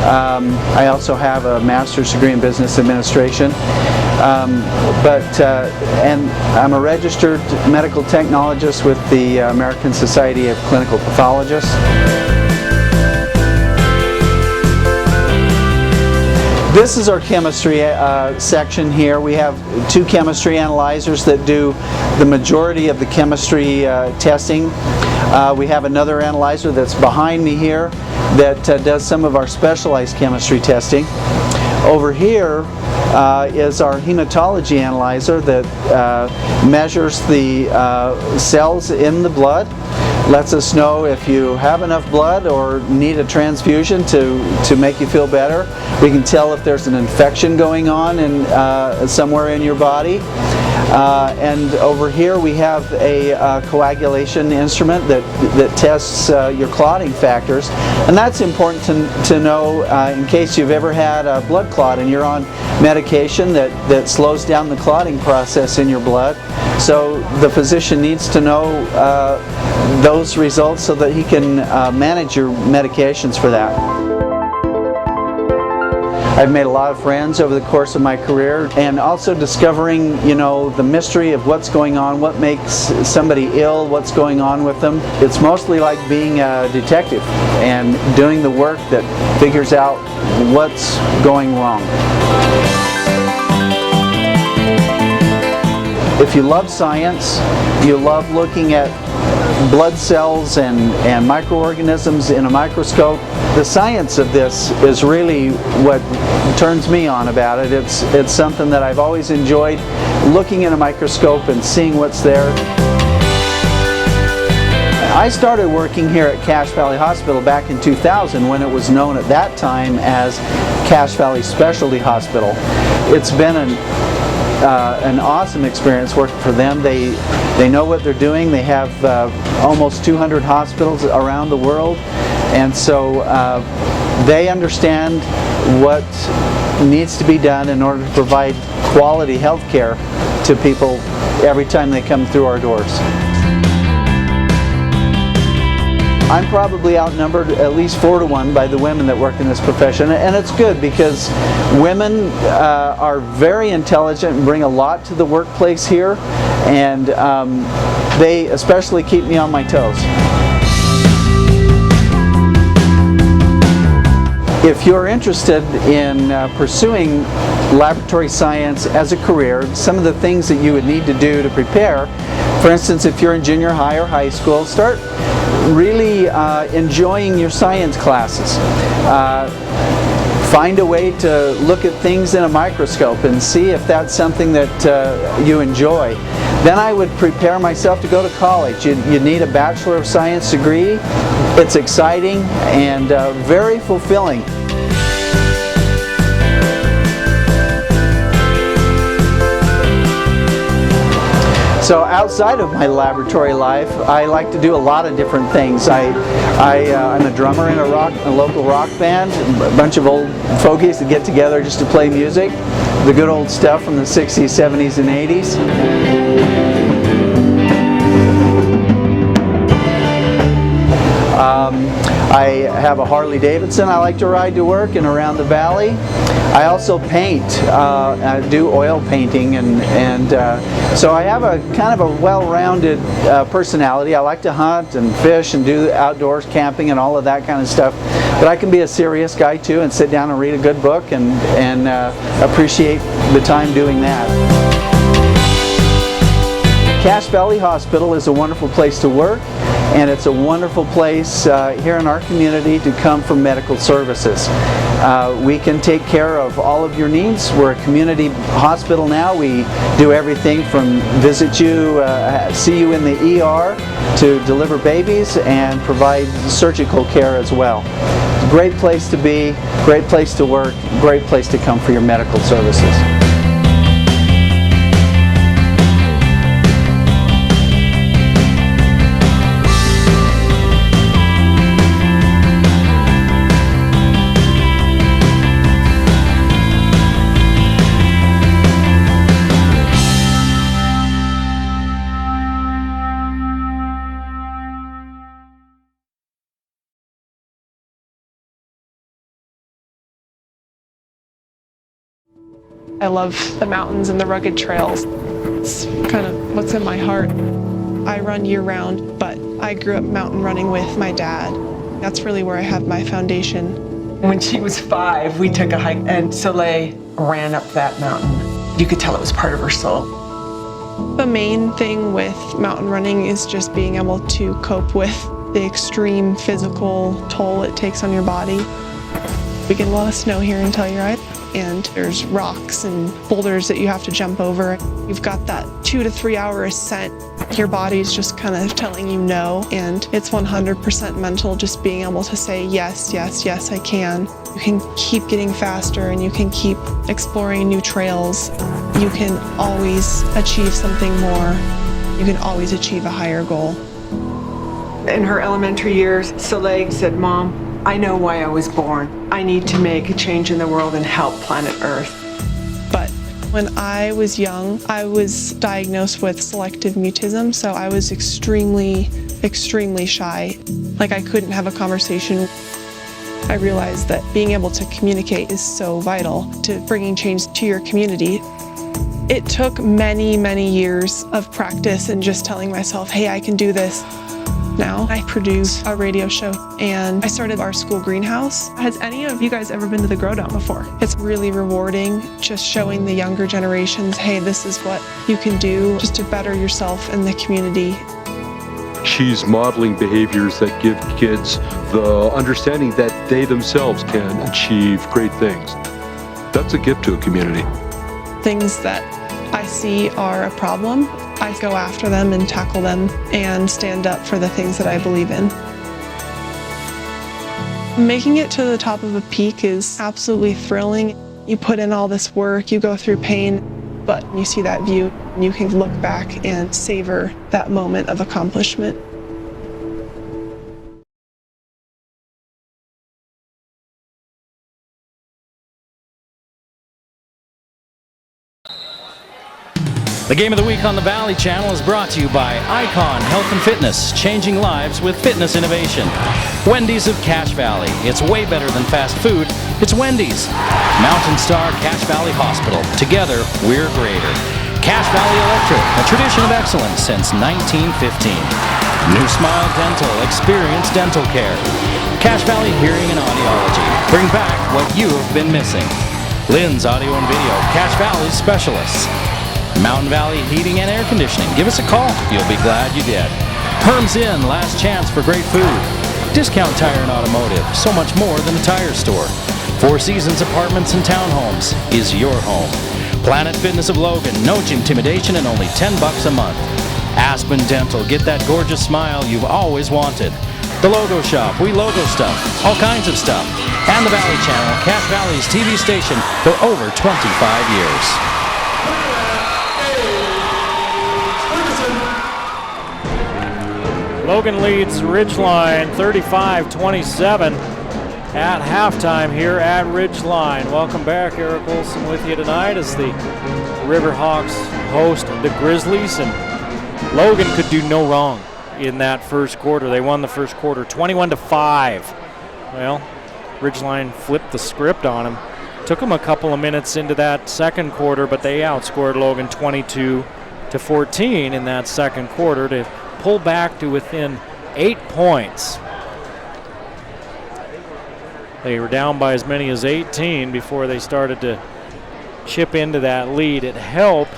I also have a master's degree in business administration. And I'm a registered medical technologist with the American Society of Clinical Pathologists. This is our chemistry section here. We have two chemistry analyzers that do the majority of the chemistry testing. We have another analyzer that's behind me here that does some of our specialized chemistry testing. Over here is our hematology analyzer that measures the cells in the blood, lets us know if you have enough blood or need a transfusion to make you feel better. We can tell if there's an infection going on in somewhere in your body. And over here we have a coagulation instrument that tests your clotting factors, and that's important to know in case you've ever had a blood clot and you're on medication that slows down the clotting process in your blood. So the physician needs to know those results so that he can manage your medications for that. I've made a lot of friends over the course of my career, and also discovering, the mystery of what's going on, what makes somebody ill, what's going on with them. It's mostly like being a detective and doing the work that figures out what's going wrong. If you love science, you love looking at blood cells and microorganisms in a microscope, the science of this is really what turns me on about it. It's something that I've always enjoyed, looking in a microscope and seeing what's there. I started working here at Cache Valley Hospital back in 2000 when it was known at that time as Cache Valley Specialty Hospital. It's been an awesome experience working for them. They know what they're doing. They have almost 200 hospitals around the world, and so they understand what needs to be done in order to provide quality health care to people every time they come through our doors. I'm probably outnumbered at least 4-to-1 by the women that work in this profession, and it's good because women are very intelligent and bring a lot to the workplace here, and they especially keep me on my toes. If you're interested in pursuing laboratory science as a career, some of the things that you would need to do to prepare, for instance, if you're in junior high or high school, start really enjoying your science classes. Find a way to look at things in a microscope and see if that's something that you enjoy. Then I would prepare myself to go to college. You need a Bachelor of Science degree. It's exciting and very fulfilling. So outside of my laboratory life, I like to do a lot of different things. I'm a drummer in a local rock band, a bunch of old fogies that get together just to play music, the good old stuff from the 60s, 70s, and 80s. I have a Harley Davidson I like to ride to work and around the valley. I also paint. I do oil painting, and so I have a kind of a well-rounded personality. I like to hunt and fish and do outdoors camping and all of that kind of stuff. But I can be a serious guy too and sit down and read a good book and appreciate the time doing that. Cache Valley Hospital is a wonderful place to work, and it's a wonderful place here in our community to come for medical services. We can take care of all of your needs. We're a community hospital now. We do everything from visit you, see you in the ER, to deliver babies and provide surgical care as well. It's a great place to be, great place to work, great place to come for your medical services. I love the mountains and the rugged trails. It's kind of what's in my heart. I run year-round, but I grew up mountain running with my dad. That's really where I have my foundation. When she was 5, we took a hike, and Soleil ran up that mountain. You could tell it was part of her soul. The main thing with mountain running is just being able to cope with the extreme physical toll it takes on your body. We get a lot of snow here in Telluride. and there's rocks and boulders that you have to jump over. You've got that 2 to 3 hour ascent. Your body's just kind of telling you no, and it's 100% mental, just being able to say yes, yes, yes, I can. You can keep getting faster and you can keep exploring new trails. You can always achieve something more. You can always achieve a higher goal. In her elementary years, Soleil said, "Mom, I know why I was born. I need to make a change in the world and help planet Earth." But when I was young, I was diagnosed with selective mutism, so I was extremely, extremely shy. Like, I couldn't have a conversation. I realized that being able to communicate is so vital to bringing change to your community. It took many, many years of practice and just telling myself, hey, I can do this. Now I produce a radio show and I started our school greenhouse. Has any of you guys ever been to the Grow Down before? It's really rewarding just showing the younger generations, hey, this is what you can do just to better yourself and the community. She's modeling behaviors that give kids the understanding that they themselves can achieve great things. That's a gift to a community. Things that I see are a problem, I go after them and tackle them and stand up for the things that I believe in. Making it to the top of a peak is absolutely thrilling. You put in all this work, you go through pain, but you see that view, and you can look back and savor that moment of accomplishment. The Game of the Week on the Valley Channel is brought to you by Icon Health and Fitness, changing lives with fitness innovation. Wendy's of Cache Valley. It's way better than fast food. It's Wendy's. Mountain Star Cache Valley Hospital. Together, we're greater. Cache Valley Electric, a tradition of excellence since 1915. New Smile Dental, experience dental care. Cache Valley Hearing and Audiology. Bring back what you have been missing. Lynn's Audio and Video, Cache Valley's specialists. Mountain Valley Heating and Air Conditioning. Give us a call. You'll be glad you did. Herm's Inn, last chance for great food. Discount Tire and Automotive, so much more than a tire store. Four Seasons Apartments and Townhomes is your home. Planet Fitness of Logan, no intimidation and only $10 a month. Aspen Dental, get that gorgeous smile you've always wanted. The Logo Shop, we logo stuff, all kinds of stuff. And the Valley Channel, Cache Valley's TV station for over 25 years. Logan leads Ridgeline 35-27 at halftime here at Ridgeline. Welcome back. Eric Olson with you tonight as the Riverhawks host the Grizzlies, and Logan could do no wrong in that first quarter. They won the first quarter 21-5. Well, Ridgeline flipped the script on them. Took them a couple of minutes into that second quarter, but they outscored Logan 22-14 in that second quarter to pull back to within 8 points. They were down by as many as 18 before they started to chip into that lead. It helped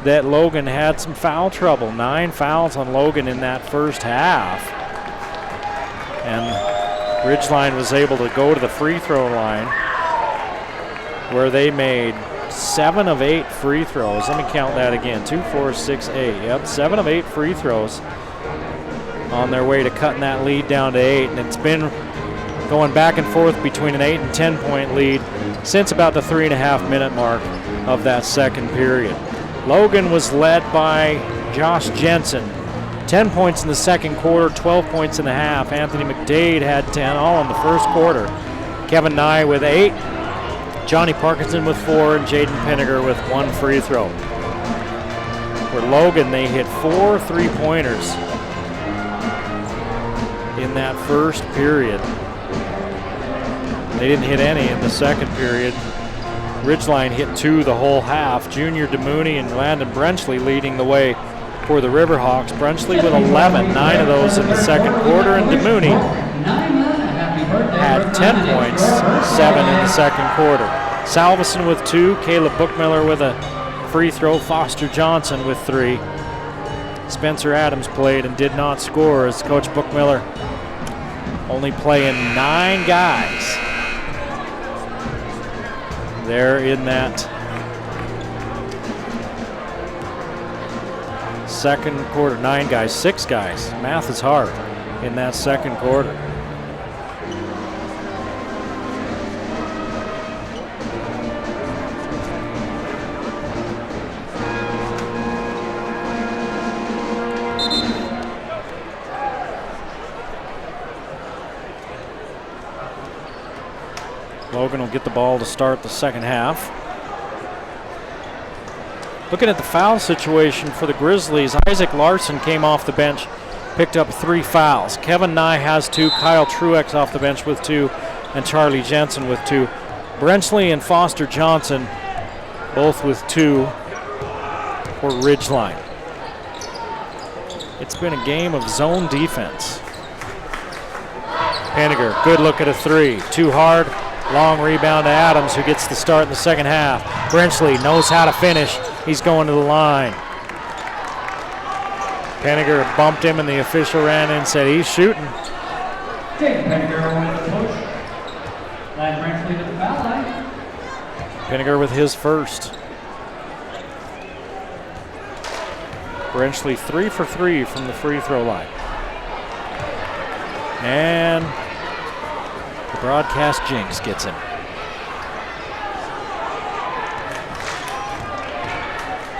that Logan had some foul trouble. 9 fouls on Logan in that first half. And Ridgeline was able to go to the free throw line where they made 7 of 8 free throws. Let me count that again. 2, 4, 6, 8. Yep, 7 of 8 free throws on their way to cutting that lead down to 8. And it's been going back and forth between an 8 and 10 point lead since about the 3.5 minute mark of that second period. Logan was led by Josh Jensen. 10 points in the second quarter, 12 points in the half. Anthony McDade had 10 all in the first quarter. Kevin Nye with 8. Johnny Parkinson with 4, and Jaden Pinniger with 1 free throw. For Logan, they hit 4 3-pointers in that first period. They didn't hit any in the second period. Ridgeline hit 2 the whole half. Junior DeMooney and Landon Brenchley leading the way for the Riverhawks. Brenchley with 11, 9 of those in the second quarter, and DeMooney had 10 points, 7 in the second quarter. Salveson with 2, Caleb Bookmiller with a free throw, Foster Johnson with 3. Spencer Adams played and did not score as Coach Bookmiller only playing 9 guys. there in that second quarter. 9 guys, 6 guys. Math is hard in that second quarter. Logan will get the ball to start the second half. Looking at the foul situation for the Grizzlies, Isaac Larson came off the bench, picked up 3 fouls. Kevin Nye has 2, Kyle Truex off the bench with 2, and Charlie Jensen with 2. Brenchley and Foster Johnson both with 2 for Ridgeline. It's been a game of zone defense. Penninger, good look at a 3, too hard. Long rebound to Adams, who gets the start in the second half. Brenchley knows how to finish. He's going to the line. Penninger bumped him, and the official ran in and said he's shooting. Dave Penninger with the push. Line Brenchley to the foul line. Penninger with his first. Brenchley 3 for 3 from the free throw line. And the broadcast jinx gets him.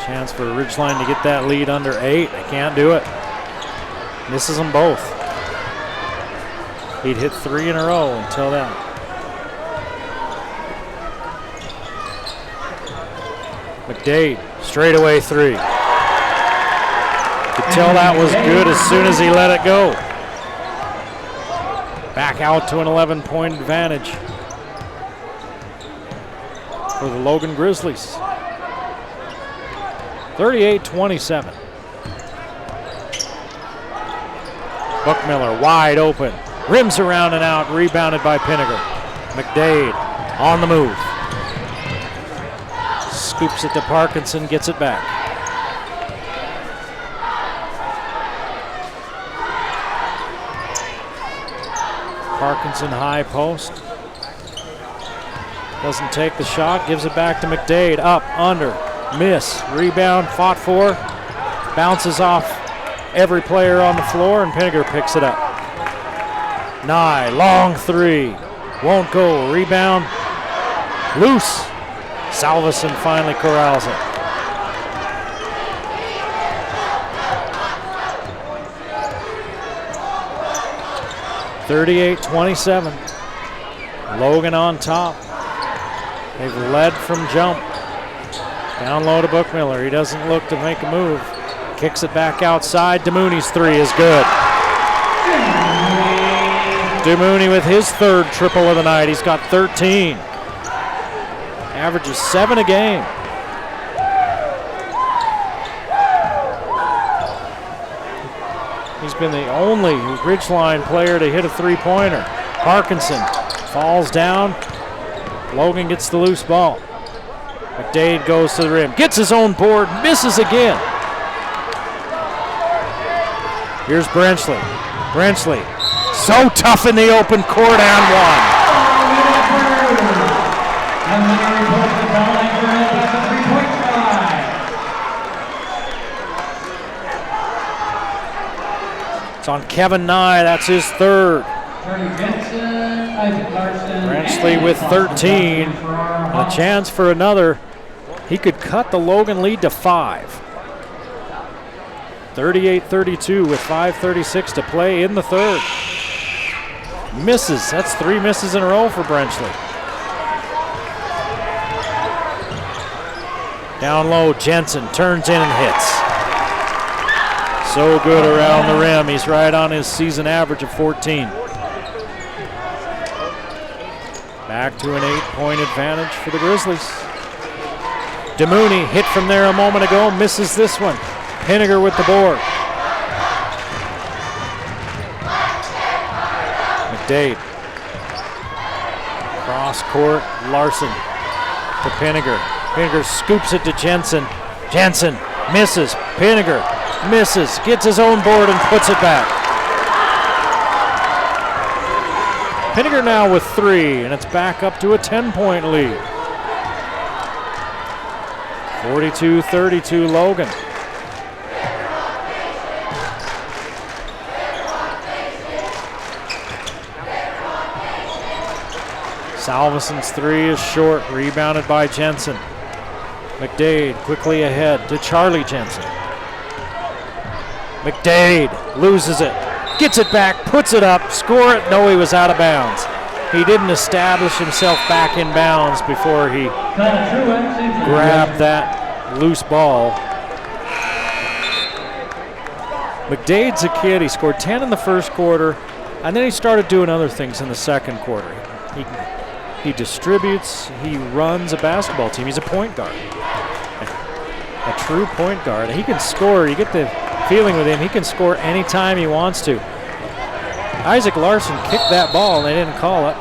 Chance for Ridgeline to get that lead under 8. They can't do it. Misses them both. He'd hit 3 in a row until then. McDade, straightaway 3. Could tell that was good as soon as he let it go. Back out to an 11-point advantage for the Logan Grizzlies. 38-27. Buckmiller wide open. Rims around and out, rebounded by Penninger. McDade on the move. Scoops it to Parkinson, gets it back. Parkinson high post. Doesn't take the shot, gives it back to McDade. Up, under, miss, rebound, fought for. Bounces off every player on the floor, and Penninger picks it up. Nye, long 3. Won't go, rebound, loose. Salveson finally corrals it. (38-27). Logan on top. They've led from jump. Down low to Buckmiller. He doesn't look to make a move. Kicks it back outside. DeMooney's 3 is good. DeMooney with his 3rd triple of the night. He's got 13. Averages 7 a game. He's been the only Ridgeline player to hit a 3-pointer. Parkinson falls down. Logan gets the loose ball. McDade goes to the rim. Gets his own board. Misses again. Here's Brenchley. Brenchley, so tough in the open court, and 1. It's on Kevin Nye, that's his 3rd. Brenchley with 13. A chance for another. He could cut the Logan lead to 5. 38-32 with 5:36 to play in the 3rd. Misses, that's 3 misses in a row for Brenchley. Down low, Jensen turns in and hits. So good around the rim. He's right on his season average of 14. Back to an 8-point advantage for the Grizzlies. DeMooney hit from there a moment ago, misses this one. Penninger with the board. McDade. Cross court, Larson to Penninger. Penninger scoops it to Jensen. Jensen misses. Penninger misses, gets his own board and puts it back. Penninger now with 3, and it's back up to a 10-point lead. 42-32 Logan. Salveson's three is short, rebounded by Jensen. McDade quickly ahead to Charlie Jensen. McDade loses it, gets it back, puts it up, score it. No, he was out of bounds. He didn't establish himself back in bounds before he grabbed that loose ball. McDade's a kid. He scored 10 in the first quarter, and then he started doing other things in the second quarter. He distributes, he runs a basketball team. He's a point guard, a true point guard. He can score. You get the feeling with him, he can score anytime he wants to. Isaac Larson kicked that ball and they didn't call it.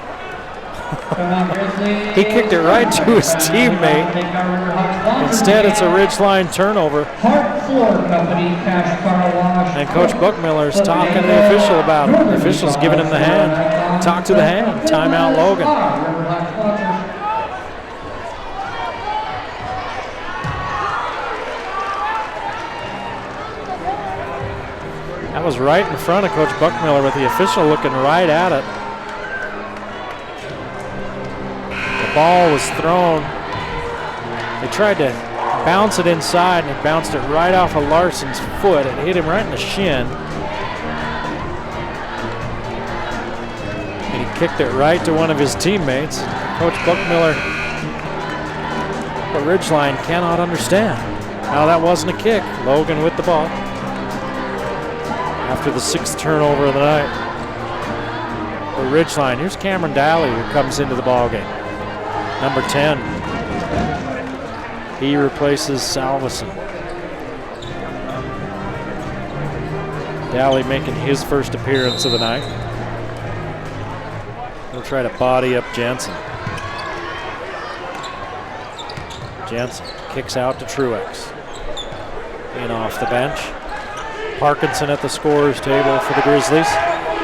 He kicked it right to his teammate. Instead, it's a Ridgeline turnover. And Coach Buckmiller's talking to the official about it. The official's giving him the hand. Talk to the hand. Timeout, Logan. That was right in front of Coach Buckmiller with the official looking right at it. The ball was thrown. They tried to bounce it inside and it bounced it right off of Larson's foot and hit him right in the shin. And he kicked it right to one of his teammates. Coach Buckmiller, the Ridgeline cannot understand how that wasn't a kick. Logan with the ball. After the 6th turnover of the night. The Ridgeline, here's Cameron Daly who comes into the ballgame. Number 10. He replaces Salveson. Daly making his first appearance of the night. He'll try to body up Jensen. Jensen kicks out to Truex. In off the bench. Parkinson at the scorer's table for the Grizzlies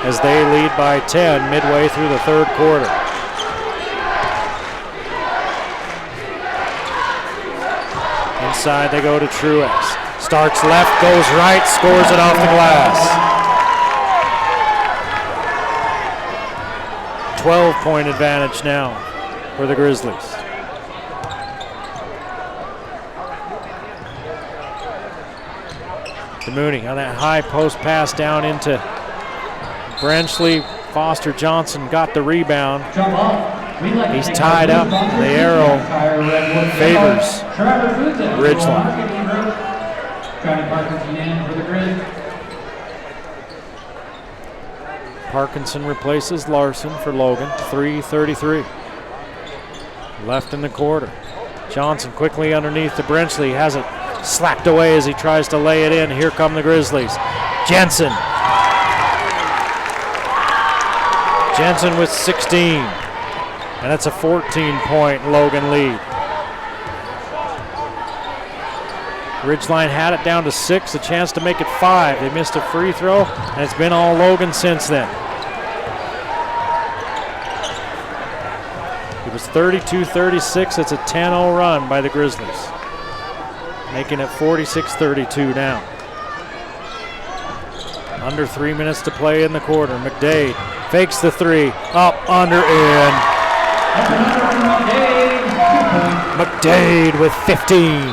as they lead by 10 midway through the third quarter. Inside they go to Truex. Starts left, goes right, scores it off the glass. 12-point advantage now for the Grizzlies. Mooney on that high post pass down into Brenchley. Foster Johnson got the rebound. He's tied up. The arrow favors Ridgeline. Parkinson replaces Larson for Logan. 3:33 left in the quarter. Johnson quickly underneath to Brenchley. Has it slapped away as he tries to lay it in. Here come the Grizzlies. Jensen. Jensen with 16. And it's a 14-point Logan lead. Ridgeline had it down to 6, a chance to make it 5. They missed a free throw, and it's been all Logan since then. It was 32-36. It's a 10-0 run by the Grizzlies. Making it 46-32 now. Under 3 minutes to play in the quarter. McDade fakes the three. Up, under, in. McDade with 15.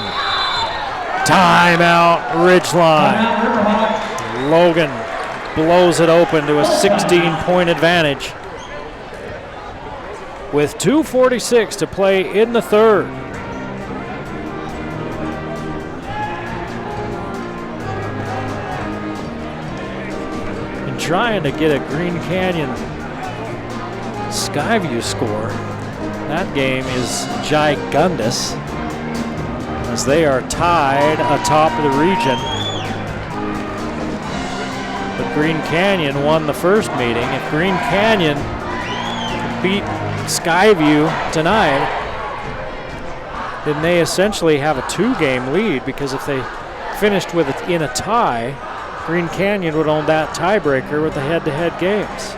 Timeout, Ridgeline. Logan blows it open to a 16-point advantage with 2:46 to play in the third. Trying to get a Green Canyon Skyview score. That game is gigundous as they are tied atop the region. But Green Canyon won the first meeting. If Green Canyon beat Skyview tonight, then they essentially have a 2-game lead, because if they finished with it in a tie, Green Canyon would own that tiebreaker with the head-to-head games.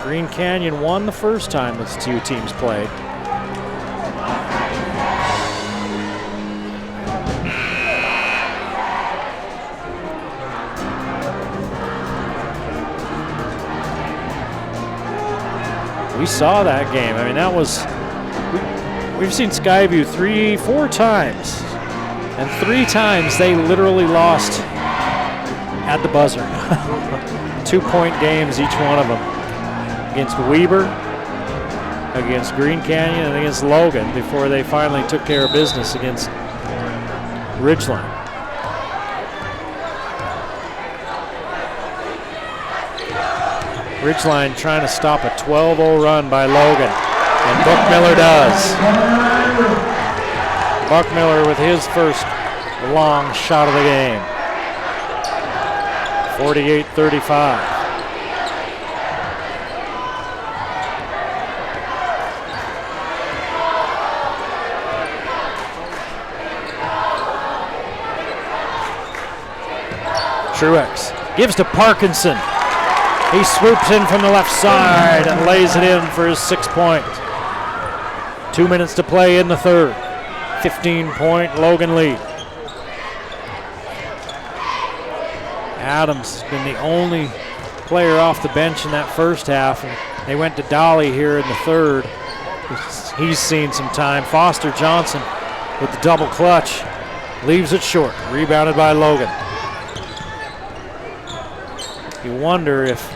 Green Canyon won the first time those two teams played. We saw that game. I mean, that was, we've seen Skyview 3-4 times, and 3 times they literally lost at the buzzer. 2-point games, each one of them, against Weber, against Green Canyon, and against Logan, before they finally took care of business against Ridgeline. Ridgeline trying to stop a 12-0 run by Logan, and Buckmiller does. Buckmiller with his first long shot of the game. 48-35. Truex gives to Parkinson. He swoops in from the left side and lays it in for his 6th point. 2 minutes to play in the third. 15-point Logan lead. Adams has been the only player off the bench in that first half, and they went to Dolly here in the third. He's seen some time. Foster Johnson with the double clutch leaves it short. Rebounded by Logan. You wonder if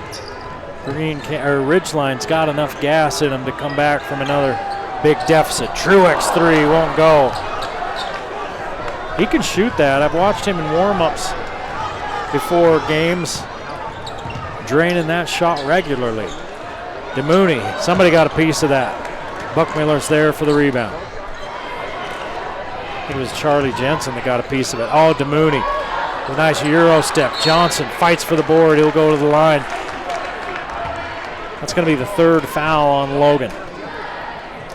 Ridgeline's got enough gas in him to come back from another big deficit. Truex 3 won't go. He can shoot that. I've watched him in warm-ups before games, draining that shot regularly. DeMooney, somebody got a piece of that. Buckmiller's there for the rebound. I think it was Charlie Jensen that got a piece of it. Oh, DeMooney. A nice Euro step. Johnson fights for the board. He'll go to the line. That's going to be the 3rd foul on Logan.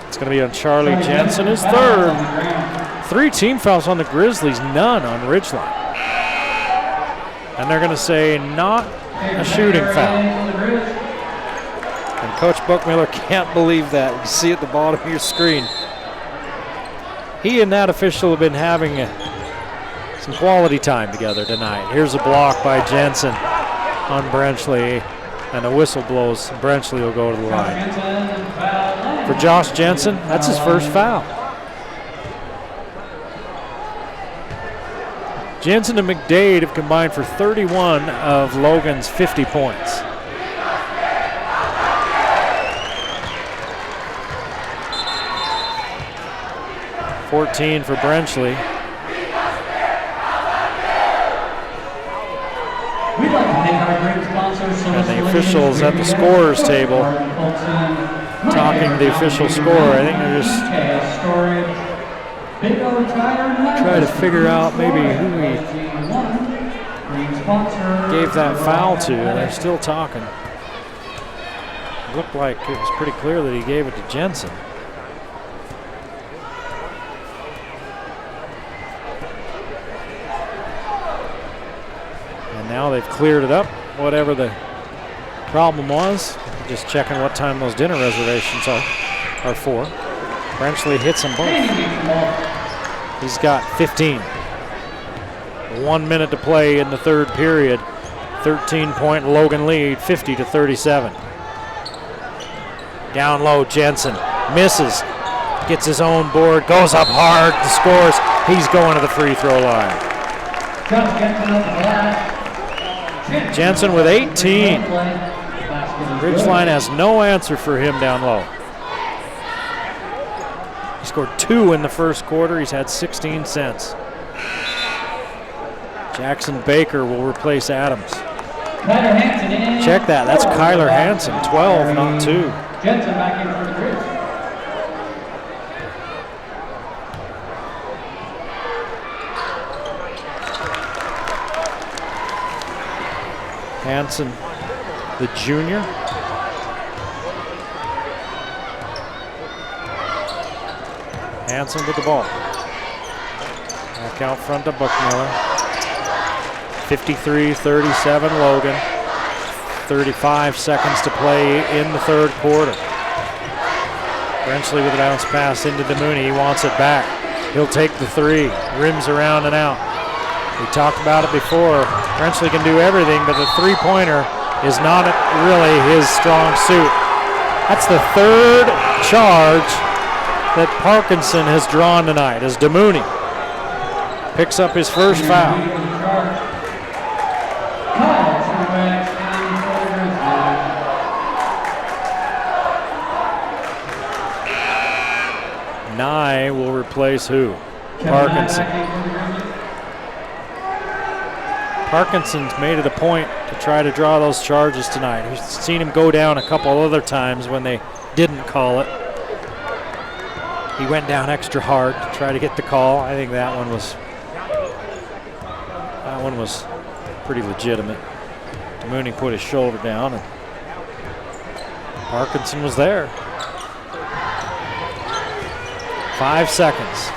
It's going to be on Charlie Jensen, his 3rd. 3 team fouls on the Grizzlies, none on Ridgeline. And they're going to say not a shooting foul. And Coach Buckmiller can't believe that. You see at the bottom of your screen. He and that official have been having some quality time together tonight. Here's a block by Jensen on Brenchley, and a whistle blows. Brenchley will go to the line. For Josh Jensen, that's his 1st foul. Jensen and McDade have combined for 31 of Logan's 50 points. $14 for Brenchley. And the officials at the scorer's table talking the official score. I think they're just trying to figure out maybe who he gave that foul to, and they're still talking. It looked like it was pretty clear that he gave it to Jensen. And now they've cleared it up, whatever the problem was. Just checking what time those dinner reservations are for. Brenchley hits them both. He's got 15. 1 minute to play in the third period. 13-point Logan lead, 50-37. Down low, Jensen misses, gets his own board, goes up hard, scores. He's going to the free throw line. Jensen with 18. Ridgeline has no answer for him down low. He scored 2 in the first quarter. He's had 16 since. Jackson Baker will replace Adams. Check that. That's Kyler Hansen, 12, not 2. Jensen back in for the Grizz. Hansen, the junior. Hansen with the ball. Back out front to Buckmiller. 53-37 Logan. 35 seconds to play in the third quarter. Brenchley with a bounce pass into DeMooney. He wants it back. He'll take the 3. Rims around and out. We talked about it before. Brenchley can do everything, but the three-pointer is not really his strong suit. That's the third charge that Parkinson has drawn tonight as DeMooney picks up his first foul. Nye will replace who? Parkinson. Parkinson's made it a point to try to draw those charges tonight. We've seen him go down a couple other times when they didn't call it. He went down extra hard to try to get the call. I think that one was pretty legitimate. Mooney put his shoulder down and Parkinson was there. 5 seconds.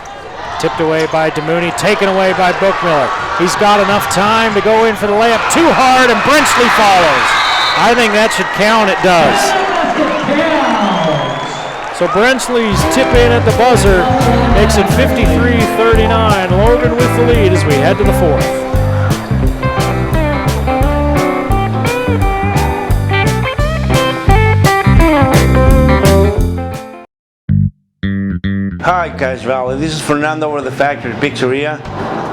Tipped away by DeMooney, taken away by Bookmiller. He's got enough time to go in for the layup. Too hard, and Brenchley follows. I think that should count. It does. So Brenchley's tip in at the buzzer makes it 53-39. Logan with the lead as we head to the fourth. Hi Cash Valley, this is Fernando over the Factory Pizzeria.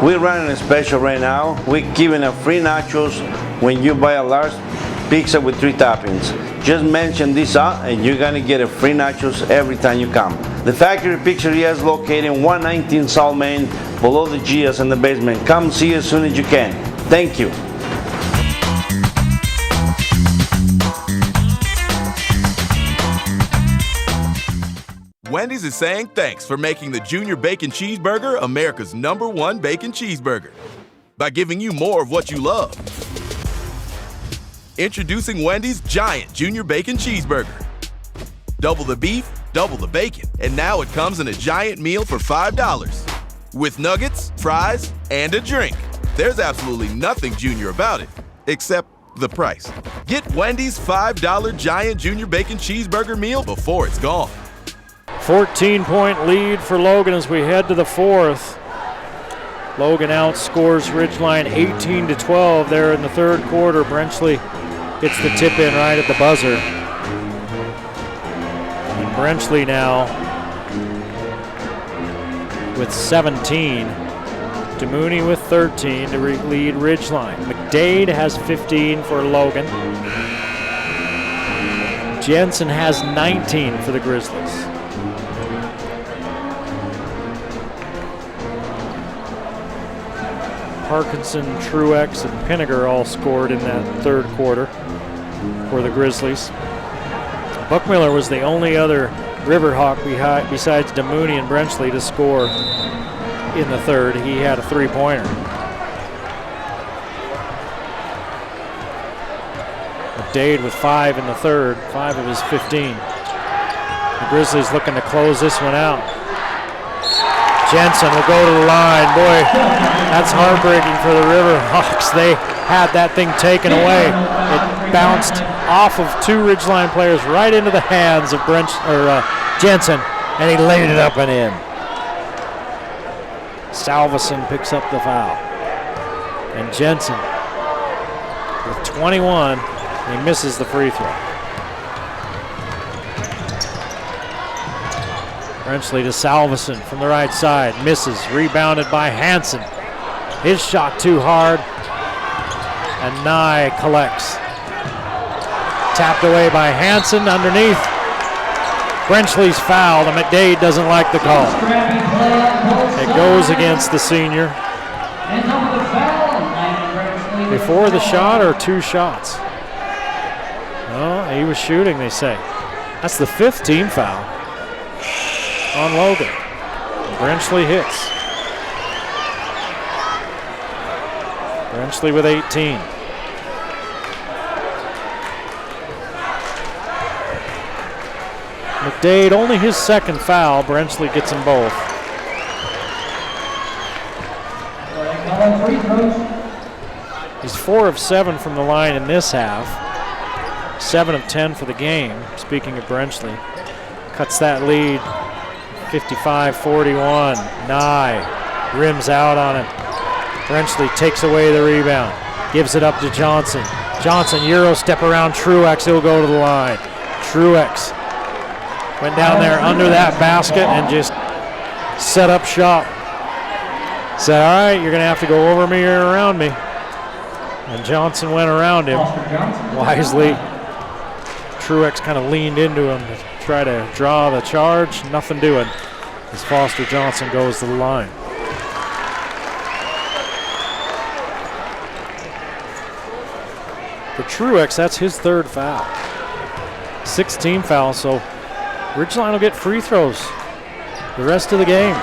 We're running a special right now. We're giving a free nachos when you buy a large pizza with 3 toppings. Just mention this out and you're gonna get a free nachos every time you come. The Factory Pizzeria is located in 119 South Main, below the Gias in the basement. Come see as soon as you can. Thank you. Wendy's is saying thanks for making the Junior Bacon Cheeseburger America's #1 bacon cheeseburger by giving you more of what you love. Introducing Wendy's Giant Junior Bacon Cheeseburger. Double the beef, double the bacon, and now it comes in a giant meal for $5 with nuggets, fries, and a drink. There's absolutely nothing junior about it, except the price. Get Wendy's $5 Giant Junior Bacon Cheeseburger meal before it's gone. 14-point lead for Logan as we head to the fourth. Logan outscores Ridgeline 18-12 there in the third quarter. Brenchley gets the tip in right at the buzzer. And Brenchley now with 17. DeMooney with 13 to lead Ridgeline. McDade has 15 for Logan. Jensen has 19 for the Grizzlies. Parkinson, Truex, and Pinniger all scored in that third quarter for the Grizzlies. Buckmiller was the only other Riverhawk besides DeMooney and Brenchley to score in the third. He had a three-pointer. McDade with 5 in the third, 5 of his 15. The Grizzlies looking to close this one out. Jensen will go to the line. Boy, that's heartbreaking for the Riverhawks. They had that thing taken away. It bounced off of 2 Ridgeline players right into the hands of Jensen, and he laid it up and in. Salveson picks up the foul. And Jensen with 21, he misses the free throw. Brenchley to Salveson from the right side, misses, rebounded by Hansen. His shot too hard, and Nye collects. Tapped away by Hansen underneath. Brenchley's fouled, and McDade doesn't like the call. It goes against the senior. Before the shot or 2 shots? Oh, he was shooting, they say. That's the 5th team foul on Logan. Brenchley hits. Brenchley with 18. McDade, only his 2nd foul. Brenchley gets them both. He's 4 of 7 from the line in this half. 7 of 10 for the game, speaking of Brenchley. Cuts that lead. 55-41. Nye rims out on it. Brenchley takes away the rebound. Gives it up to Johnson. Johnson, Euro step around Truex. He'll go to the line. Truex Went down there under that basket and just set up shop. Said, all right, you're going to have to go over me or around me. And Johnson went around him wisely. Truex kind of leaned into him to try to draw the charge. Nothing doing as Foster Johnson goes to the line. For Truex, that's his third foul. 16 fouls, so Ridgeline will get free throws the rest of the game.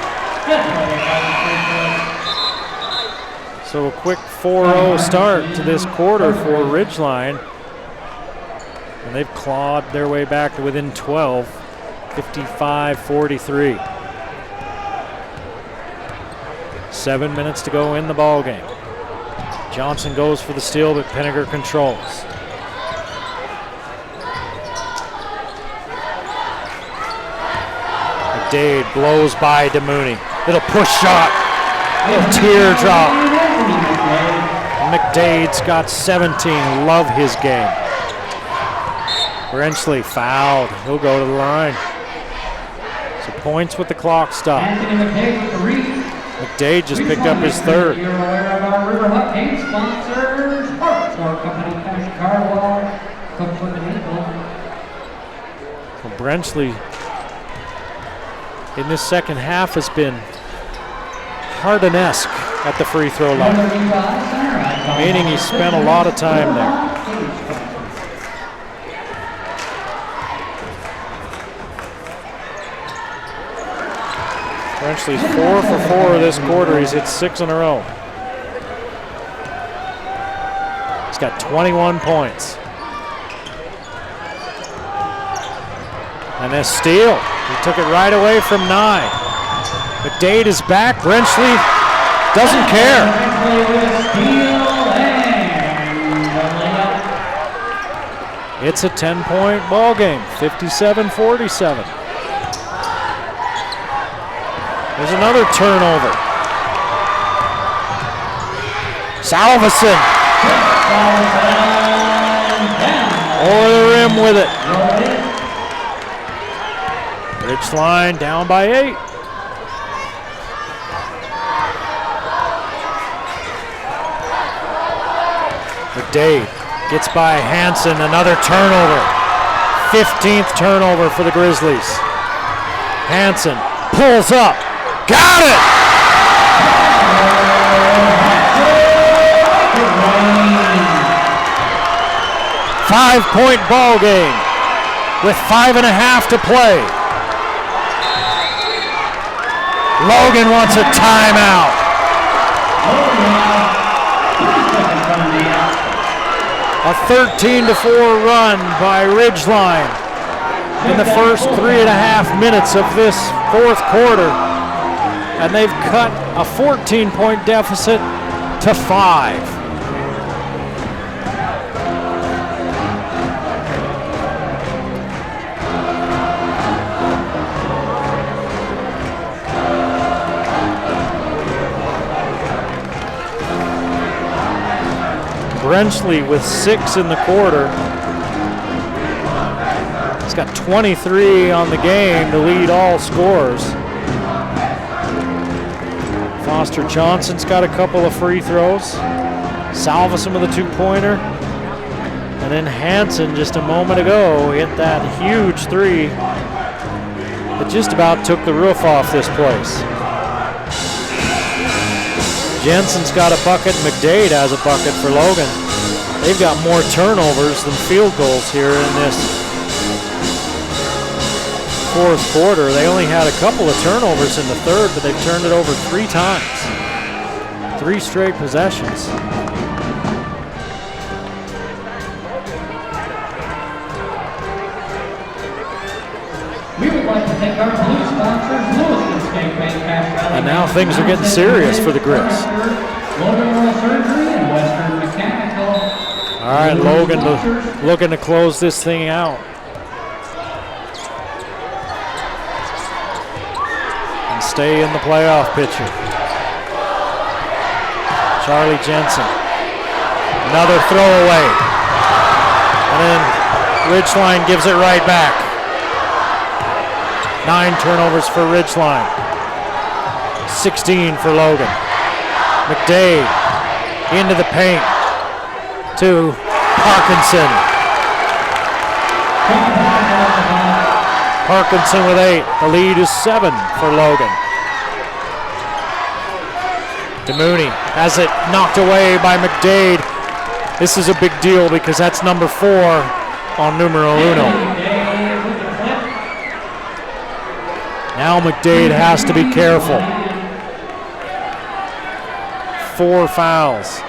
So a quick 4-0 start to this quarter for Ridgeline. And they've clawed their way back to within 12, 55-43. 7 minutes to go in the ball game. Johnson goes for the steal, but Pinniger controls. McDade blows by DeMooney. Little push shot, little teardrop. McDade's got 17, love his game. Brenchley fouled, he'll go to the line. So points with the clock stop. McDade just picked up his third. You're aware of our River Hut game sponsors, Park Store Company, Cash Car Wash, Cook Equipment Eagle. Well, Brenchley in this second half has been Harden-esque at the free throw line, meaning he spent a lot of time there. Brenchley's 4 for 4 this quarter. He's hit 6 in a row. He's got 21 points. And a steal. He took it right away from Nye. McDade is back. Brenchley doesn't care. It's a 10-point ball game, 57-47. There's another turnover. Salveson. Over the rim with it. Ridgeline down by 8. McDade gets by Hansen, another turnover. 15th turnover for the Grizzlies. Hansen pulls up. Got it! 5-point ball game with 5.5 to play. Logan wants a timeout. A 13-4 run by Ridgeline in the first 3.5 minutes of this fourth quarter. And they've cut a 14-point deficit to 5. Brenchley with 6 in the quarter. He's got 23 on the game to lead all scorers. Foster Johnson's got a couple of free throws. Salveson with a 2-pointer. And then Hansen just a moment ago hit that huge 3 that just about took the roof off this place. Jensen's got a bucket. McDade has a bucket for Logan. They've got more turnovers than field goals here in this fourth quarter. They only had a couple of turnovers in the third, but they've turned it over 3 times. 3 straight possessions. We would like to thank our blue sponsors, Lewis Escape Bank, Cash Valley. And now things are getting serious for the Grizz. Logan Oral Surgery and Western Mechanical. All right, Logan looking to close this thing out. And stay in the playoff picture. Charlie Jensen. Another throwaway. And then Ridgeline gives it right back. 9 turnovers for Ridgeline. 16 for Logan. McDade into the paint to Parkinson. Parkinson with 8. The lead is 7 for Logan. DeMooney has it knocked away by McDade. This is a big deal because that's number 4 on numero uno. Now McDade has to be careful. 4 fouls.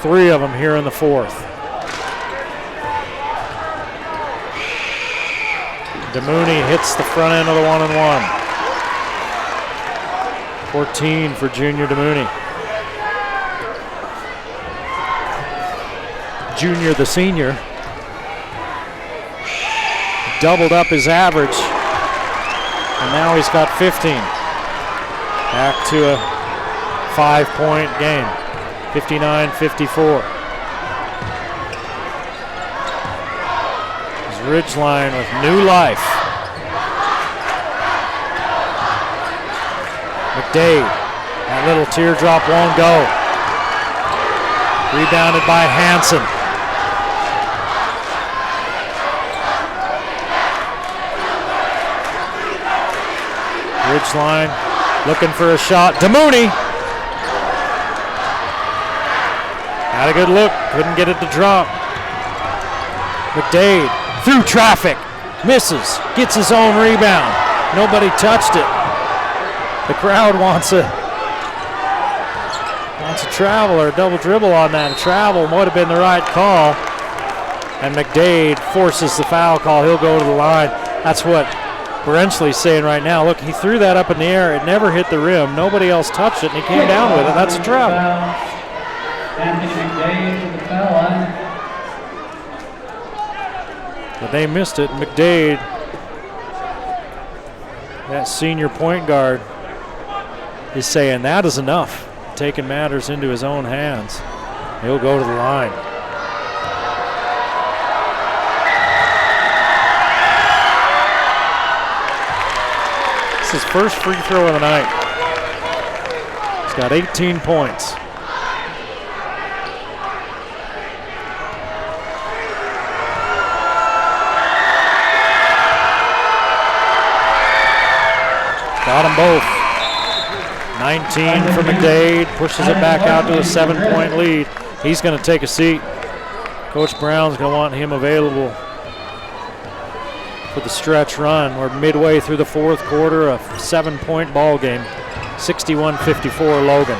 3 of them here in the fourth. DeMooney hits the front end of the 1-and-1. 14 for Junior DeMooney. Junior, the senior, doubled up his average, and now he's got 15. Back to a 5-point game, 59-54. Ridgeline with new life. McDade, that little teardrop won't go. Rebounded by Hansen. Ridgeline looking for a shot. DeMooney. Had a good look, couldn't get it to drop. McDade through traffic, misses, gets his own rebound. Nobody touched it. The crowd wants a travel or a double dribble on that. A travel would have been the right call. And McDade forces the foul call. He'll go to the line. That's what Brenchley's saying right now. Look, he threw that up in the air. It never hit the rim. Nobody else touched it, and he came down with it. That's a travel. Anthony McDade with the foul line. But they missed it. McDade, that senior point guard, is saying that is enough, taking matters into his own hands. He'll go to the line. This is his first free throw of the night. He's got 18 points. Got them both. 19 for McDade, pushes it back out to a 7-point lead. He's going to take a seat. Coach Brown's going to want him available for the stretch run. We're midway through the fourth quarter, a 7-point ball game. 61-54 Logan.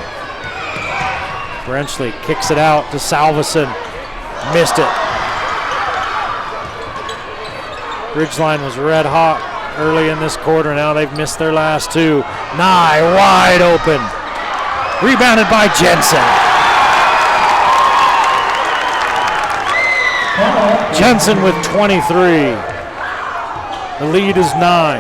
Brenchley kicks it out to Salveson. Missed it. Ridgeline was red hot early in this quarter. Now they've missed their last 2. Nye wide open. Rebounded by Jensen. Jensen with 23. The lead is 9.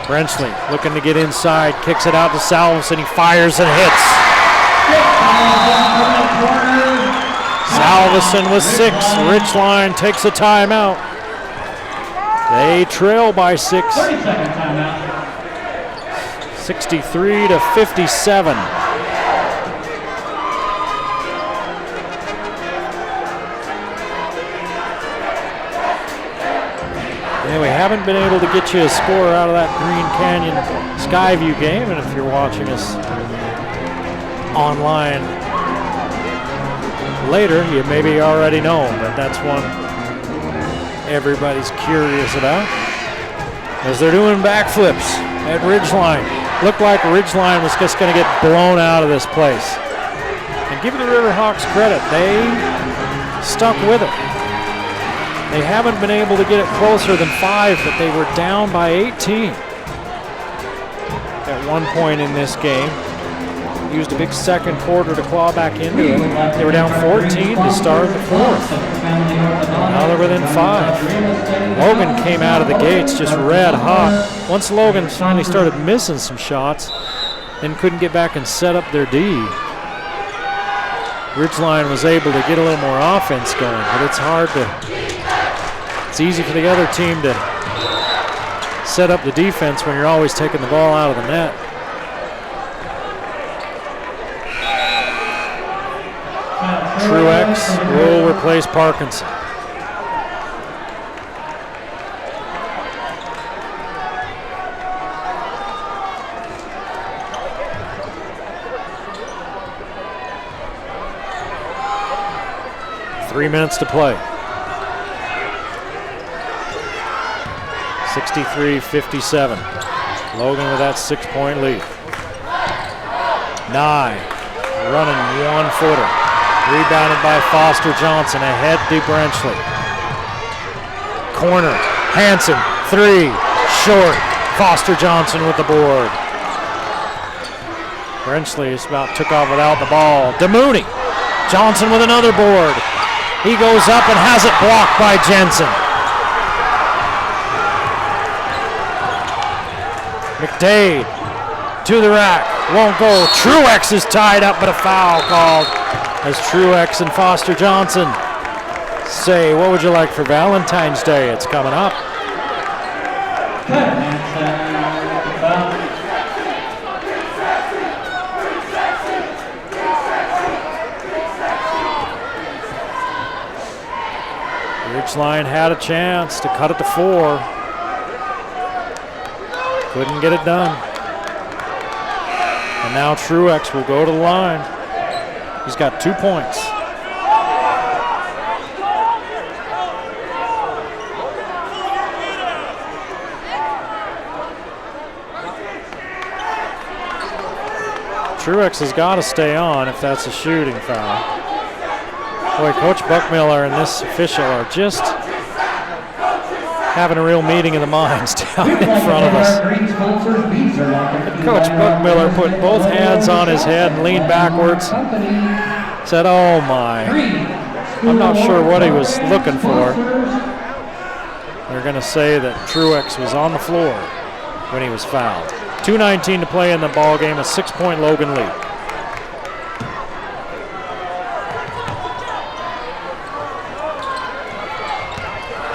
Brenchley looking to get inside, kicks it out to Salveson. He fires and hits. Salveson with 6. Ridgeline takes a timeout. They trail by 6. 30-second timeout. 63-57. Yeah, we haven't been able to get you a score out of that Green Canyon Skyview game, and if you're watching us online later, you maybe already know, but that's one everybody's curious about, as they're doing backflips at Ridgeline. Looked like Ridgeline was just going to get blown out of this place. And give the Riverhawks credit, they stuck with it. They haven't been able to get it closer than 5, but they were down by 18 at one point in this game. Used a big second quarter to claw back into it. They were down 14 to start the fourth. Now they're within 5. Logan came out of the gates just red hot. Once Logan finally started missing some shots, then couldn't get back and set up their D. Ridgeline was able to get a little more offense going, but it's hard to, it's easy for the other team to set up the defense when you're always taking the ball out of the net. Truex will replace Parkinson. Three minutes to play. 63-57. Logan with that 6-point lead. Nye running 1-footer. Rebounded by Foster Johnson, ahead to Brenchley. Corner, Hanson, 3, short. Foster Johnson with the board. Brenchley just about took off without the ball. DeMooney, Johnson with another board. He goes up and has it blocked by Jensen. McDade to the rack, won't go. Truex is tied up, but a foul called as Truex and Foster Johnson say, what would you like for Valentine's Day? It's coming up. Ridgeline had a chance to cut it to 4. Couldn't get it done. And now Truex will go to the line. He's got 2 points. Truex has got to stay on if that's a shooting foul. Boy, Coach Buckmiller and this official are just having a real meeting of the minds down in front of us. Coach Buckmiller put both hands on his head and leaned backwards. Said, oh my. I'm not sure what he was looking for. They're going to say that Truex was on the floor when he was fouled. 2:19 to play in the ball game, a 6-point Logan lead.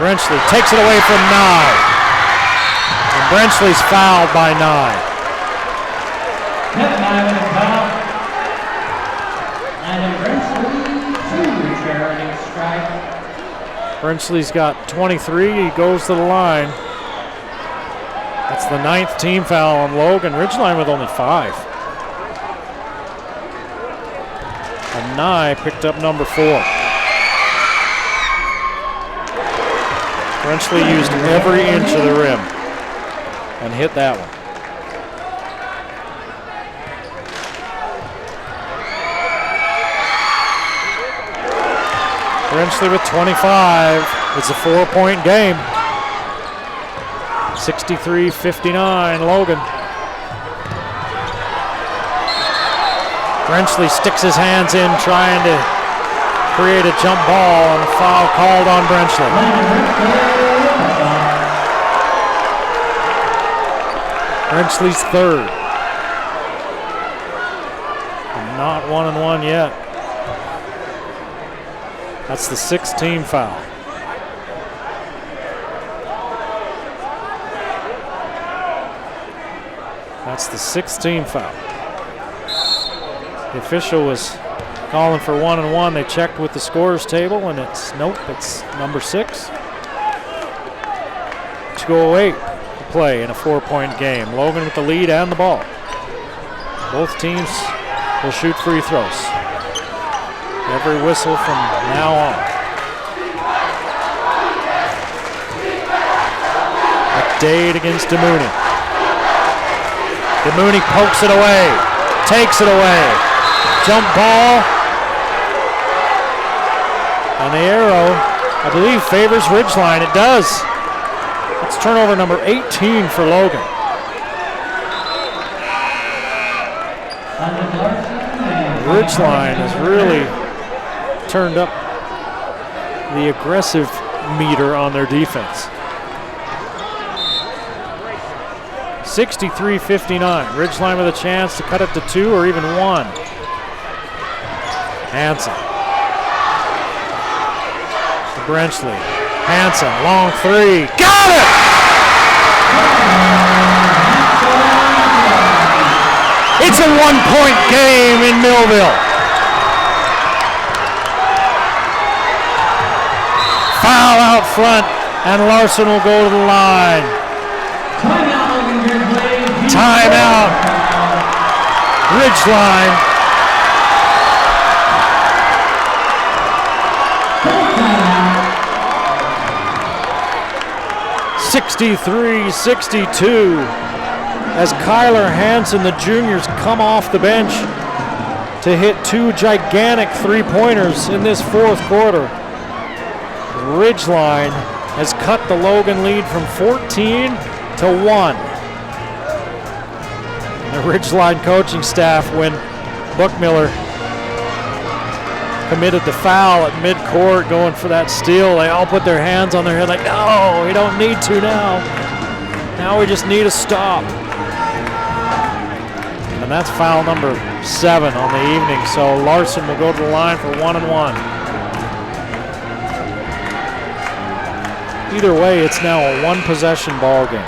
Brenchley takes it away from Nye. And Brenchley's fouled by Nye. Brenchley's got 23. He goes to the line. That's the 9th team foul on Logan. Ridgeline with only 5. And Nye picked up number 4. Brenchley used every inch of the rim and hit that one. Brenchley with 25. It's a 4-point game. 63-59 Logan. Brenchley sticks his hands in trying to create a jump ball, and a foul called on Brenchley. Brenchley's 3rd. And not 1-1 yet. That's the 6th team foul. That's the 6th team foul. The official was calling for 1-1. They checked with the scorers table, and it's nope, it's number 6. 2:08 to play in a 4-point game. Logan with the lead and the ball. Both teams will shoot free throws. Every whistle from now on. McDade against DeMooney. DeMooney pokes it away, takes it away. Jump ball. And the arrow, I believe, favors Ridgeline. It does. It's turnover number 18 for Logan. Ridgeline has really turned up the aggressive meter on their defense. 63-59. Ridgeline with a chance to cut it to 2 or even 1. Hansen. To Brenchley. Hansen, long three. Got it! It's a one-point game in Millville. Foul out front, and Larson will go to the line. Timeout. Ridgeline. 63-62 as Kyler Hansen, the juniors, come off the bench to hit two gigantic three-pointers in this fourth quarter. Ridgeline has cut the Logan lead from 14 to 1. The Ridgeline coaching staff, when Buckmiller committed the foul at midcourt going for that steal, they all put their hands on their head like, no, we don't need to now. Now we just need a stop. And that's foul number 7 on the evening, so Larson will go to the line for 1-and-1. Either way, it's now a one-possession ball game.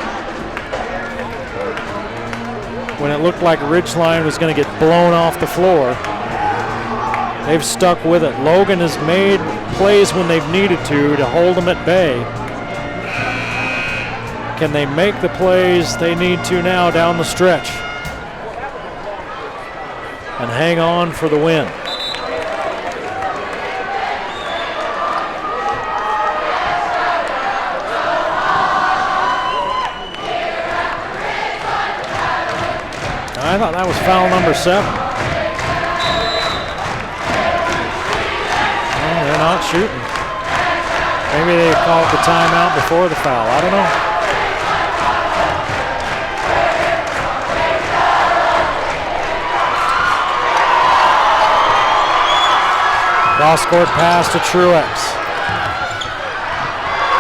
When it looked like Ridgeline was going to get blown off the floor, they've stuck with it. Logan has made plays when they've needed to hold them at bay. Can they make the plays they need to now down the stretch and hang on for the win? I thought that was foul number 7. Well, they're not shooting. Maybe they called the timeout before the foul. I don't know. Cross-court pass to Truex.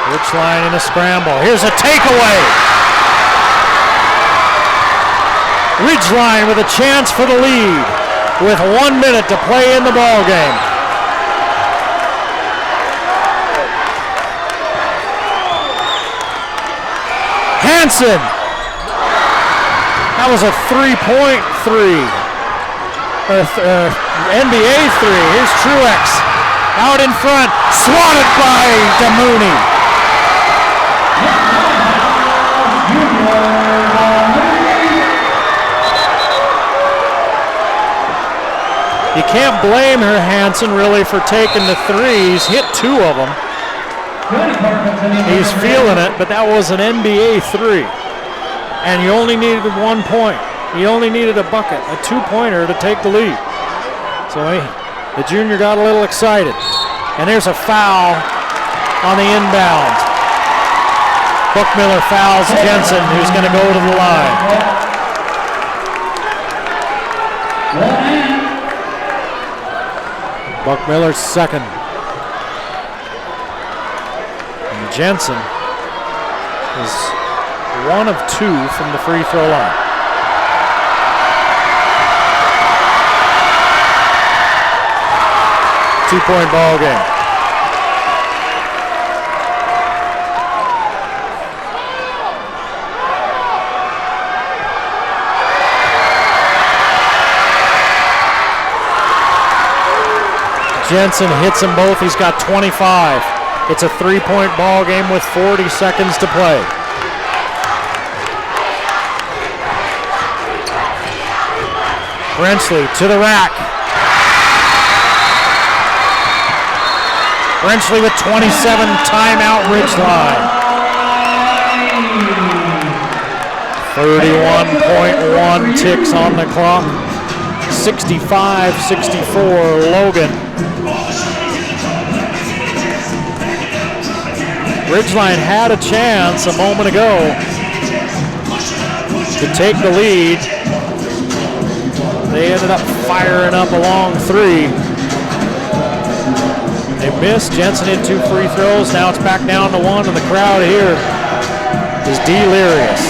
Ridgeline in a scramble. Here's a takeaway. Ridgeline with a chance for the lead with 1 minute to play in the ball game. Hansen. That was a three-point three. NBA three. Here's Truex out in front, swatted by DeMooney. You can't blame her, Hansen, really, for taking the threes. Hit 2 of them. He's feeling it, but that was an NBA three. And you only needed 1 point. You only needed a bucket, a 2-pointer to take the lead. So the junior got a little excited. And there's a foul on the inbound. Buckmiller fouls Jensen, who's going to go to the line. Buckmiller's second. And Jensen is 1 of 2 from the free throw line. Two-point ball game. Jensen hits them both. He's got 25. It's a 3-point ball game with 40 seconds to play. Brenchley to the rack. Brenchley with 27, timeout Ridgeline. 31.1 ticks on the clock. 65-64 Logan. Ridgeline had a chance a moment ago to take the lead. They ended up firing up a long three. They missed. Jensen hit 2 free throws. Now it's back down to 1, and the crowd here is delirious.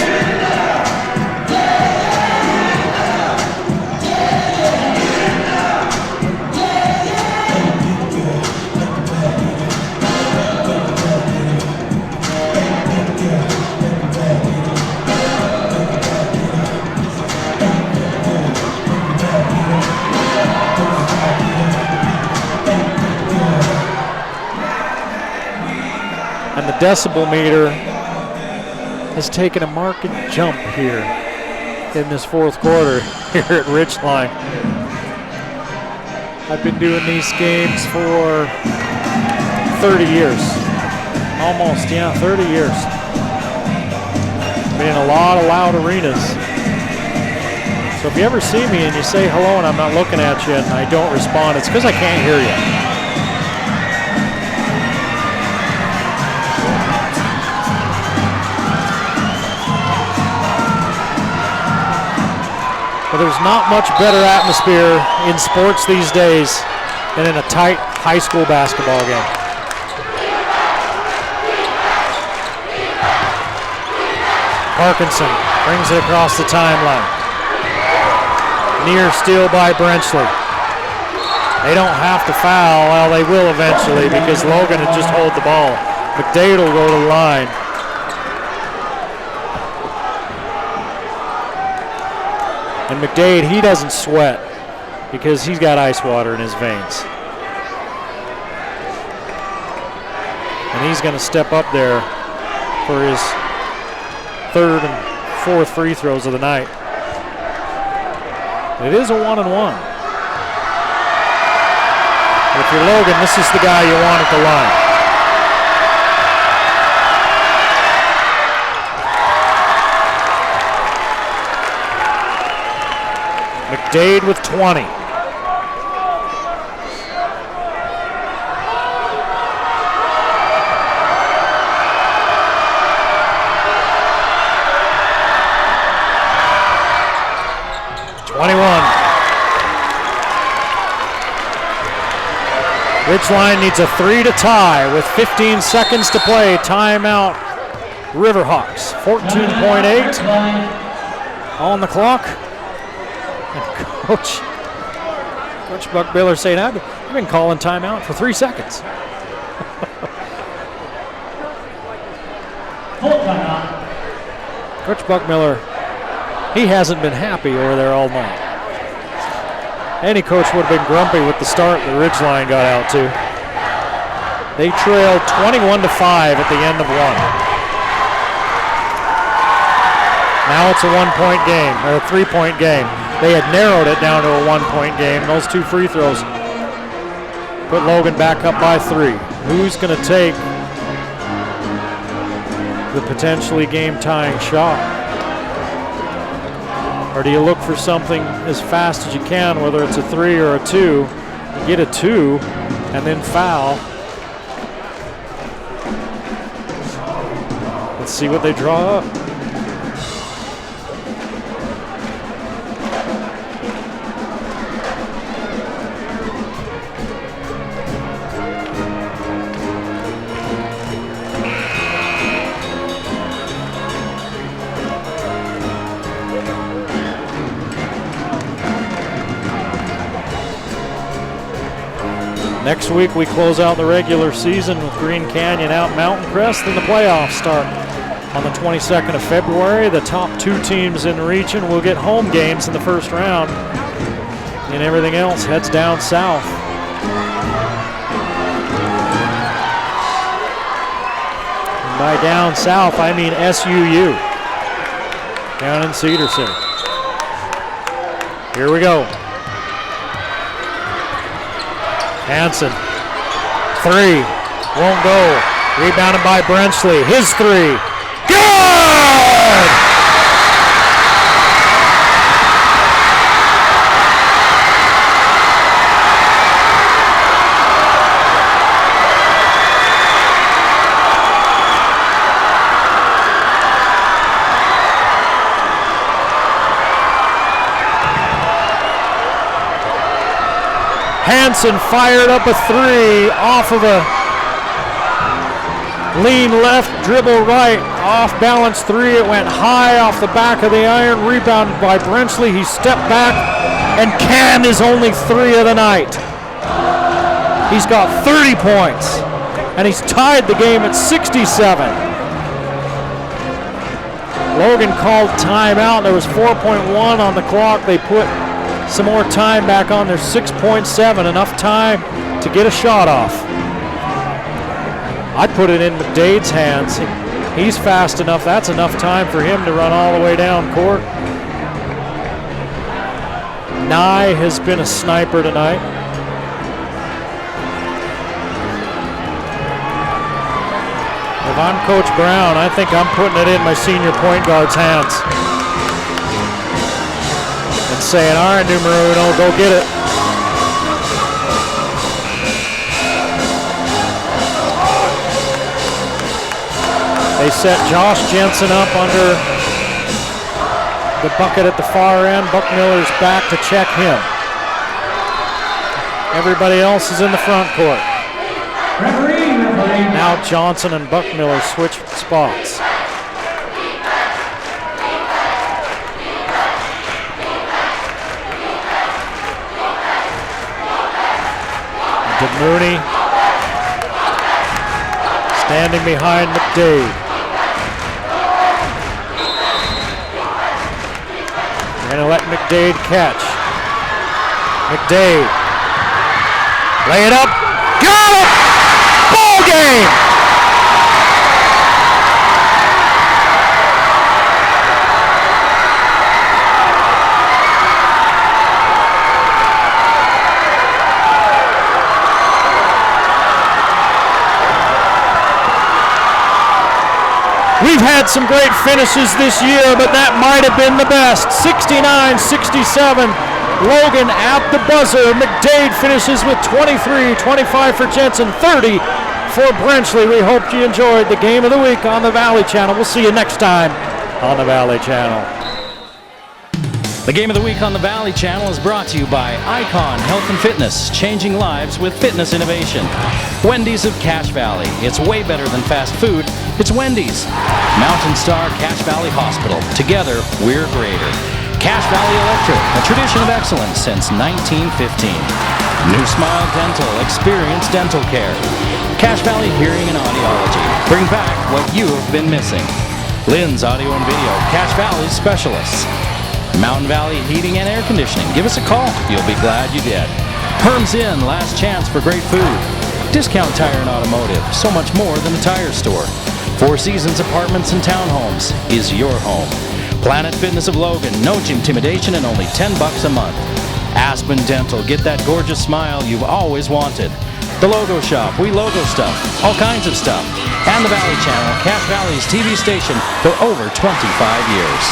decibel meter has taken a marked jump here in this fourth quarter here at Ridgeline. I've been doing these games for 30 years. Almost, yeah, 30 years. Been in a lot of loud arenas. So if you ever see me and you say hello and I'm not looking at you and I don't respond, it's because I can't hear you. But there's not much better atmosphere in sports these days than in a tight high school basketball game. Parkinson brings it across the timeline. Near steal by Brenchley. They don't have to foul. Well, they will eventually because Logan had just hold the ball. McDade will go to the line. And McDade, he doesn't sweat because he's got ice water in his veins. And he's going to step up there for his third and fourth free throws of the night. It is a 1-and-1. If you're Logan, this is the guy you want at the line. McDade with 20. Ridgeline needs a 3 to tie with 15 seconds to play. Timeout, Riverhawks. 14.8 on the clock. And Coach Buck Miller saying, I've been calling timeout for 3 seconds. Coach Buck Miller, he hasn't been happy over there all night. Any coach would have been grumpy with the start that Ridgeline got out to. They trailed 21-5 at the end of one. Now it's a 1-point game, or a 3-point game. They had narrowed it down to a 1-point game. Those 2 free throws put Logan back up by 3. Who's going to take the potentially game-tying shot? Or do you look for something as fast as you can, whether it's a 3 or a 2, you get a 2 and then foul. Let's see what they draw up. Next week we close out the regular season with Green Canyon out Mountain Crest, and the playoffs start on the 22nd of February. The top 2 teams in the region will get home games in the first round, and everything else heads down south. And by down south, I mean SUU, down in Cedar City. Here we go. Hansen, 3, won't go. Rebounded by Brenchley, his 3, good! Hansen fired up a 3 off of a lean left, dribble right, off balance 3. It went high off the back of the iron, rebounded by Brenchley. He stepped back and canned his only 3 of the night. He's got 30 points, and he's tied the game at 67. Logan called timeout. There was 4.1 on the clock. They put some more time back on. There's 6.7, enough time to get a shot off. I'd put it in McDade's hands. He's fast enough. That's enough time for him to run all the way down court. Nye has been a sniper tonight. If I'm Coach Brown, I think I'm putting it in my senior point guard's hands and saying, all right, numero uno, go get it. They set Josh Jensen up under the bucket at the far end. Buck Miller's back to check him. Everybody else is in the front court. Now Johnson and Buck Miller switch spots. DeMooney standing behind McDade. We're going to let McDade catch. McDade. Lay it up. Got it! Ball game! We've had some great finishes this year, but that might have been the best. 69-67. Logan at the buzzer. McDade finishes with 23, 25 for Jensen, 30 for Brenchley. We hope you enjoyed the game of the week on the Valley Channel. We'll see you next time on the Valley Channel. The Game of the Week on the Valley Channel is brought to you by Icon Health and Fitness, changing lives with fitness innovation. Wendy's of Cache Valley. It's way better than fast food. It's Wendy's. Mountain Star Cache Valley Hospital. Together, we're greater. Cache Valley Electric, a tradition of excellence since 1915. New Smile Dental, experience dental care. Cache Valley Hearing and Audiology. Bring back what you have been missing. Lynn's Audio and Video, Cache Valley's specialists. Mountain Valley Heating and Air Conditioning. Give us a call. You'll be glad you did. Herm's Inn, last chance for great food. Discount Tire and Automotive, so much more than a tire store. Four Seasons Apartments and Townhomes is your home. Planet Fitness of Logan, no intimidation and only $10 a month. Aspen Dental, get that gorgeous smile you've always wanted. The Logo Shop, we logo stuff, all kinds of stuff. And the Valley Channel, Cache Valley's TV station for over 25 years.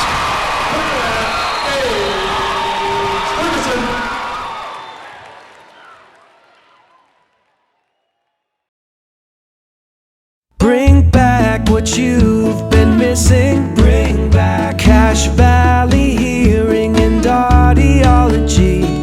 Bring back what you've been missing. Bring back Cache Valley Hearing and Audiology.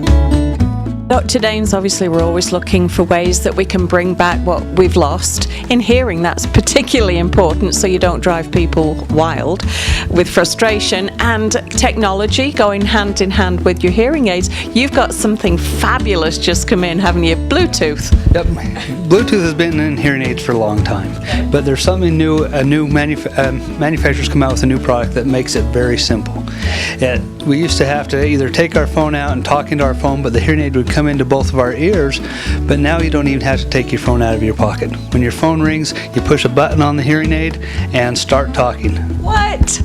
Dr. Daines, obviously we're always looking for ways that we can bring back what we've lost. In hearing, that's particularly important so you don't drive people wild with frustration, and technology going hand in hand with your hearing aids. You've got something fabulous just come in, haven't you? Bluetooth. Yep. Bluetooth has been in hearing aids for a long time, but there's something new. Manufacturers come out with a new product that makes it very simple. We used to have to either take our phone out and talk into our phone, but the hearing aid would come into both of our ears, but now you don't even have to take your phone out of your pocket. When your phone rings, you push a button on the hearing aid and start talking. What?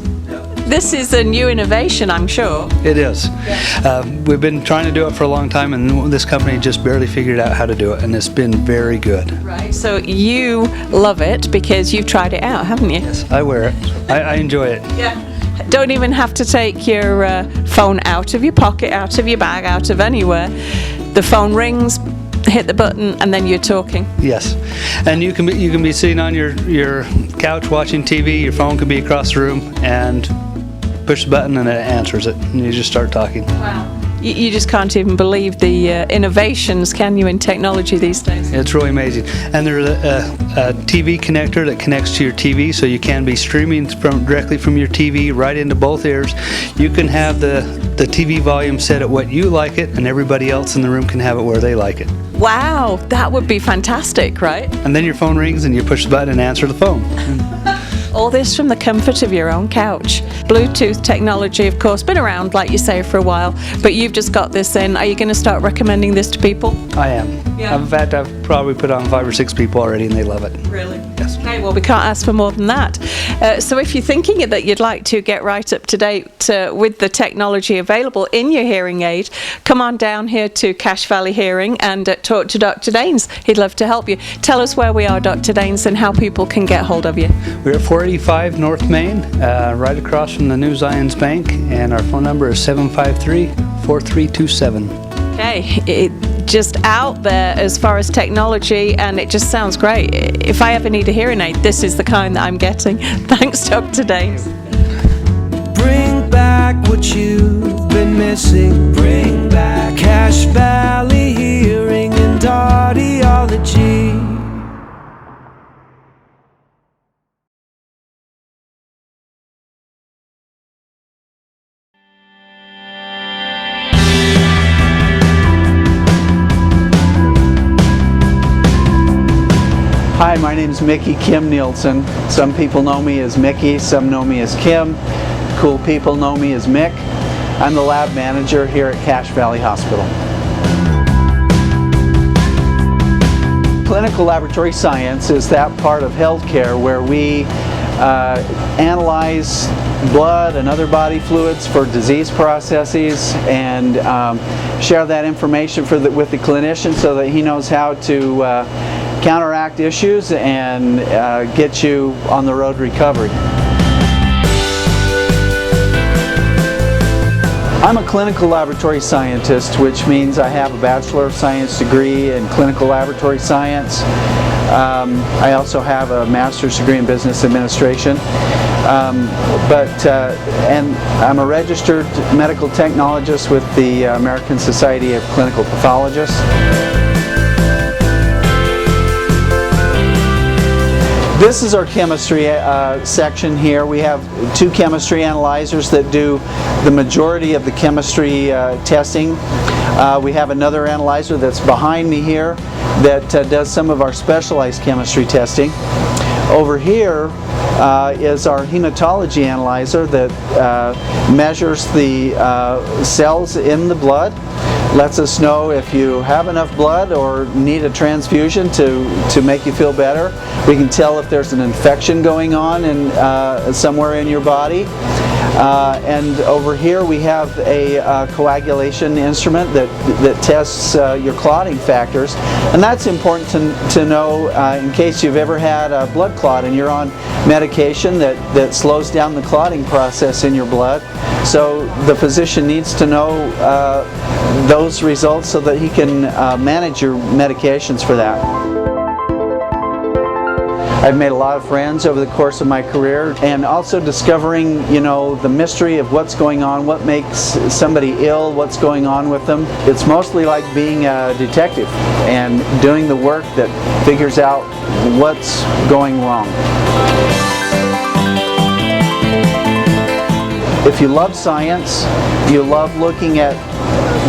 This is a new innovation, I'm sure. It is. We've been trying to do it for a long time, and this company just barely figured out how to do it, and it's been very good. Right. So you love it because you've tried it out, haven't you? Yes, I wear it. I enjoy it. Yeah. Don't even have to take your phone out of your pocket, out of your bag, out of anywhere. The phone rings, hit the button, and then you're talking. Yes, and you can be sitting on your couch watching TV. Your phone can be across the room, and push the button and it answers it, and you just start talking. Wow. You just can't even believe the innovations, can you, in technology these days? It's really amazing. And there's a TV connector that connects to your TV, so you can be streaming directly from your TV right into both ears. You can have the TV volume set at what you like it, and everybody else in the room can have it where they like it. Wow, that would be fantastic, right? And then your phone rings and you push the button and answer the phone. All this from the comfort of your own couch. Bluetooth technology, of course, been around, like you say, for a while, but you've just got this in. Are you going to start recommending this to people? I am. Yeah. In fact, I've probably put on 5 or 6 people already, and they love it. Really? Yes. Okay, well, we can't ask for more than that. So if you're thinking that you'd like to get right up to date with the technology available in your hearing aid, come on down here to Cache Valley Hearing and talk to Dr. Daines. He'd love to help you. Tell us where we are, Dr. Daines, and how people can get hold of you. We're at 485 North Main, right across from the New Zions Bank, and our phone number is 753-4327. Okay, just out there as far as technology, and it just sounds great. If I ever need a hearing aid, this is the kind that I'm getting. Thanks, Dr. Daines. Bring back what you've been missing. Bring back Cache Valley Hearing and Audiology. Hi, my name is Mickey Kim Nielsen. Some people know me as Mickey, some know me as Kim. Cool people know me as Mick. I'm the lab manager here at Cache Valley Hospital. Clinical laboratory science is that part of healthcare where we analyze blood and other body fluids for disease processes and share that information with the clinician so that he knows how to counteract issues and get you on the road to recovery. I'm a clinical laboratory scientist, which means I have a Bachelor of Science degree in clinical laboratory science. I also have a master's degree in business administration. And I'm a registered medical technologist with the American Society of Clinical Pathologists. This is our chemistry section here. We have two chemistry analyzers that do the majority of the chemistry testing. We have another analyzer that's behind me here that does some of our specialized chemistry testing. Over here is our hematology analyzer that measures the cells in the blood, lets us know if you have enough blood or need a transfusion to make you feel better. We can tell if there's an infection going on somewhere in your body. And over here we have a coagulation instrument that tests your clotting factors, and that's important to know in case you've ever had a blood clot and you're on medication that slows down the clotting process in your blood. So the physician needs to know those results so that he can manage your medications for that. I've made a lot of friends over the course of my career, and also discovering, the mystery of what's going on, what makes somebody ill, what's going on with them. It's mostly like being a detective and doing the work that figures out what's going wrong. If you love science, you love looking at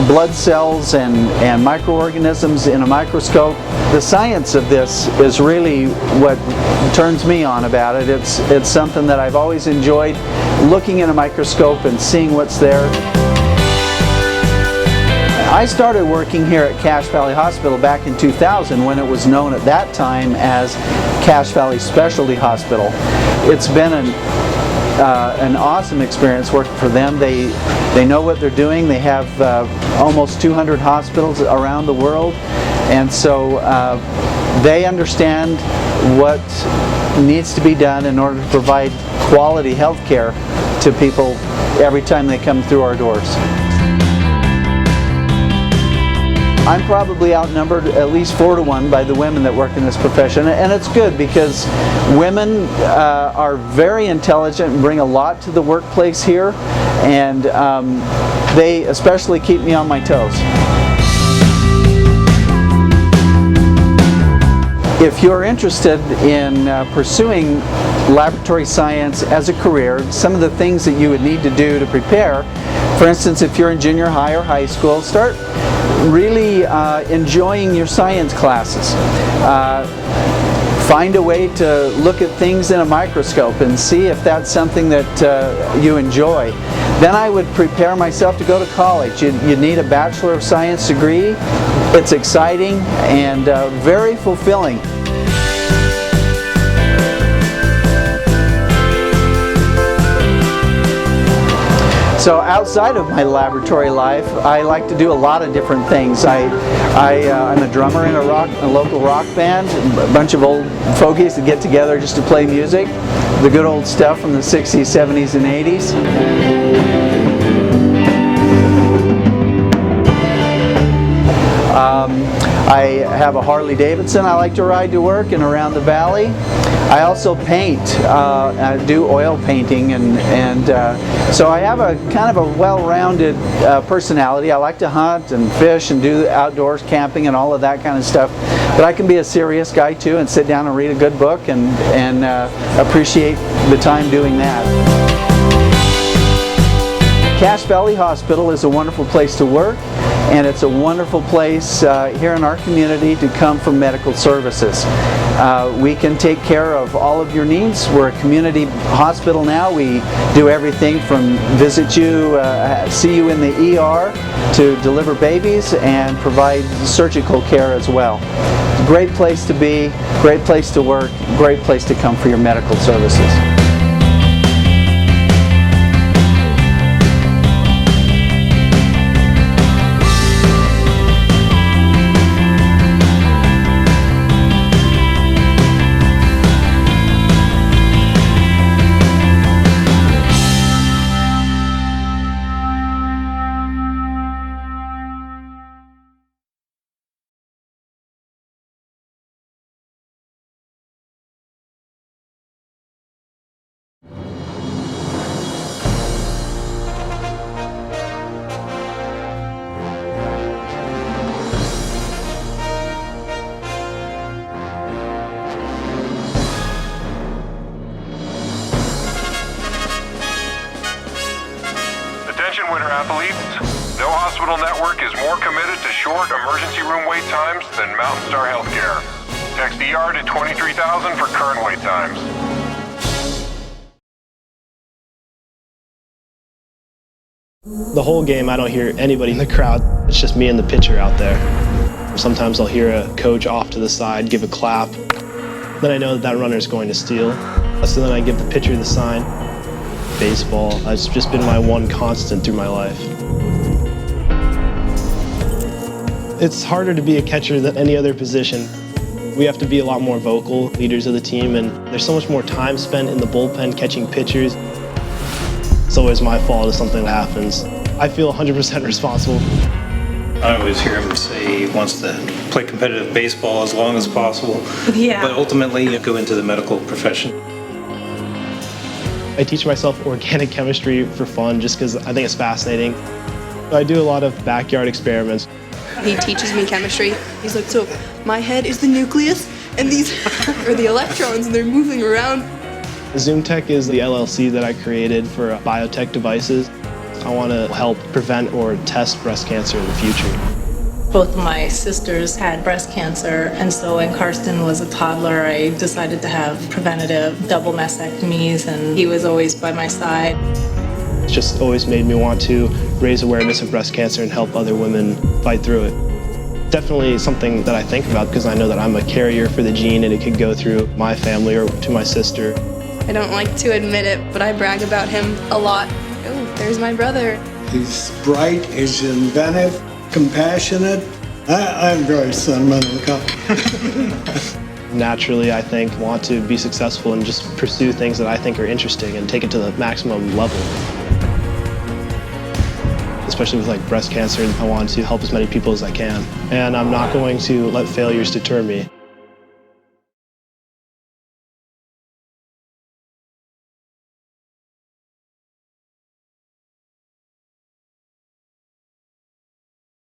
blood cells and microorganisms in a microscope, the science of this is really what turns me on about it. It's something that I've always enjoyed, looking in a microscope and seeing what's there. I started working here at Cache Valley Hospital back in 2000 when it was known at that time as Cache Valley Specialty Hospital. It's been an awesome experience working for them. They know what they're doing. They have almost 200 hospitals around the world, and so they understand what needs to be done in order to provide quality health care to people every time they come through our doors. I'm probably outnumbered at least 4-to-1 by the women that work in this profession, and it's good because women are very intelligent and bring a lot to the workplace here, and they especially keep me on my toes. If you're interested in pursuing laboratory science as a career, some of the things that you would need to do to prepare, for instance, if you're in junior high or high school, start really enjoying your science classes. Find a way to look at things in a microscope and see if that's something that you enjoy. Then I would prepare myself to go to college. You need a Bachelor of Science degree. It's exciting and very fulfilling. So outside of my laboratory life, I like to do a lot of different things. I'm a drummer in a local rock band, a bunch of old fogies that get together just to play music, the good old stuff from the 60s, 70s, and 80s. I have a Harley Davidson I like to ride to work and around the valley. I also paint, I do oil painting, and so I have a kind of a well-rounded personality. I like to hunt and fish and do outdoors camping and all of that kind of stuff. But I can be a serious guy too and sit down and read a good book and appreciate the time doing that. Cache Valley Hospital is a wonderful place to work, and it's a wonderful place here in our community to come for medical services. We can take care of all of your needs. We're a community hospital now. We do everything from visit you, see you in the ER, to deliver babies and provide surgical care as well. Great place to be, great place to work, great place to come for your medical services. Attention winter athletes, no hospital network is more committed to short emergency room wait times than Mountain Star Healthcare. Text ER to 23,000 for current wait times. The whole game, I don't hear anybody in the crowd. It's just me and the pitcher out there. Sometimes I'll hear a coach off to the side give a clap. Then I know that runner is going to steal. So then I give the pitcher the sign. Baseball has just been my one constant through my life. It's harder to be a catcher than any other position. We have to be a lot more vocal leaders of the team, and there's so much more time spent in the bullpen catching pitchers. It's always my fault if something happens. I feel 100% responsible. I always hear him say he wants to play competitive baseball as long as possible, but ultimately you go into the medical profession. I teach myself organic chemistry for fun just because I think it's fascinating. I do a lot of backyard experiments. He teaches me chemistry. He's like, so my head is the nucleus and these are the electrons and they're moving around. ZoomTech is the LLC that I created for biotech devices. I want to help prevent or test breast cancer in the future. Both of my sisters had breast cancer, and so when Karsten was a toddler, I decided to have preventative double mastectomies, and he was always by my side. It's just always made me want to raise awareness of breast cancer and help other women fight through it. Definitely something that I think about because I know that I'm a carrier for the gene and it could go through my family or to my sister. I don't like to admit it, but I brag about him a lot. Oh, there's my brother. He's bright, he's inventive, compassionate. I'm very sentimental. Naturally, I think, want to be successful and just pursue things that I think are interesting and take it to the maximum level. Especially with like breast cancer, I want to help as many people as I can. And I'm not going to let failures deter me.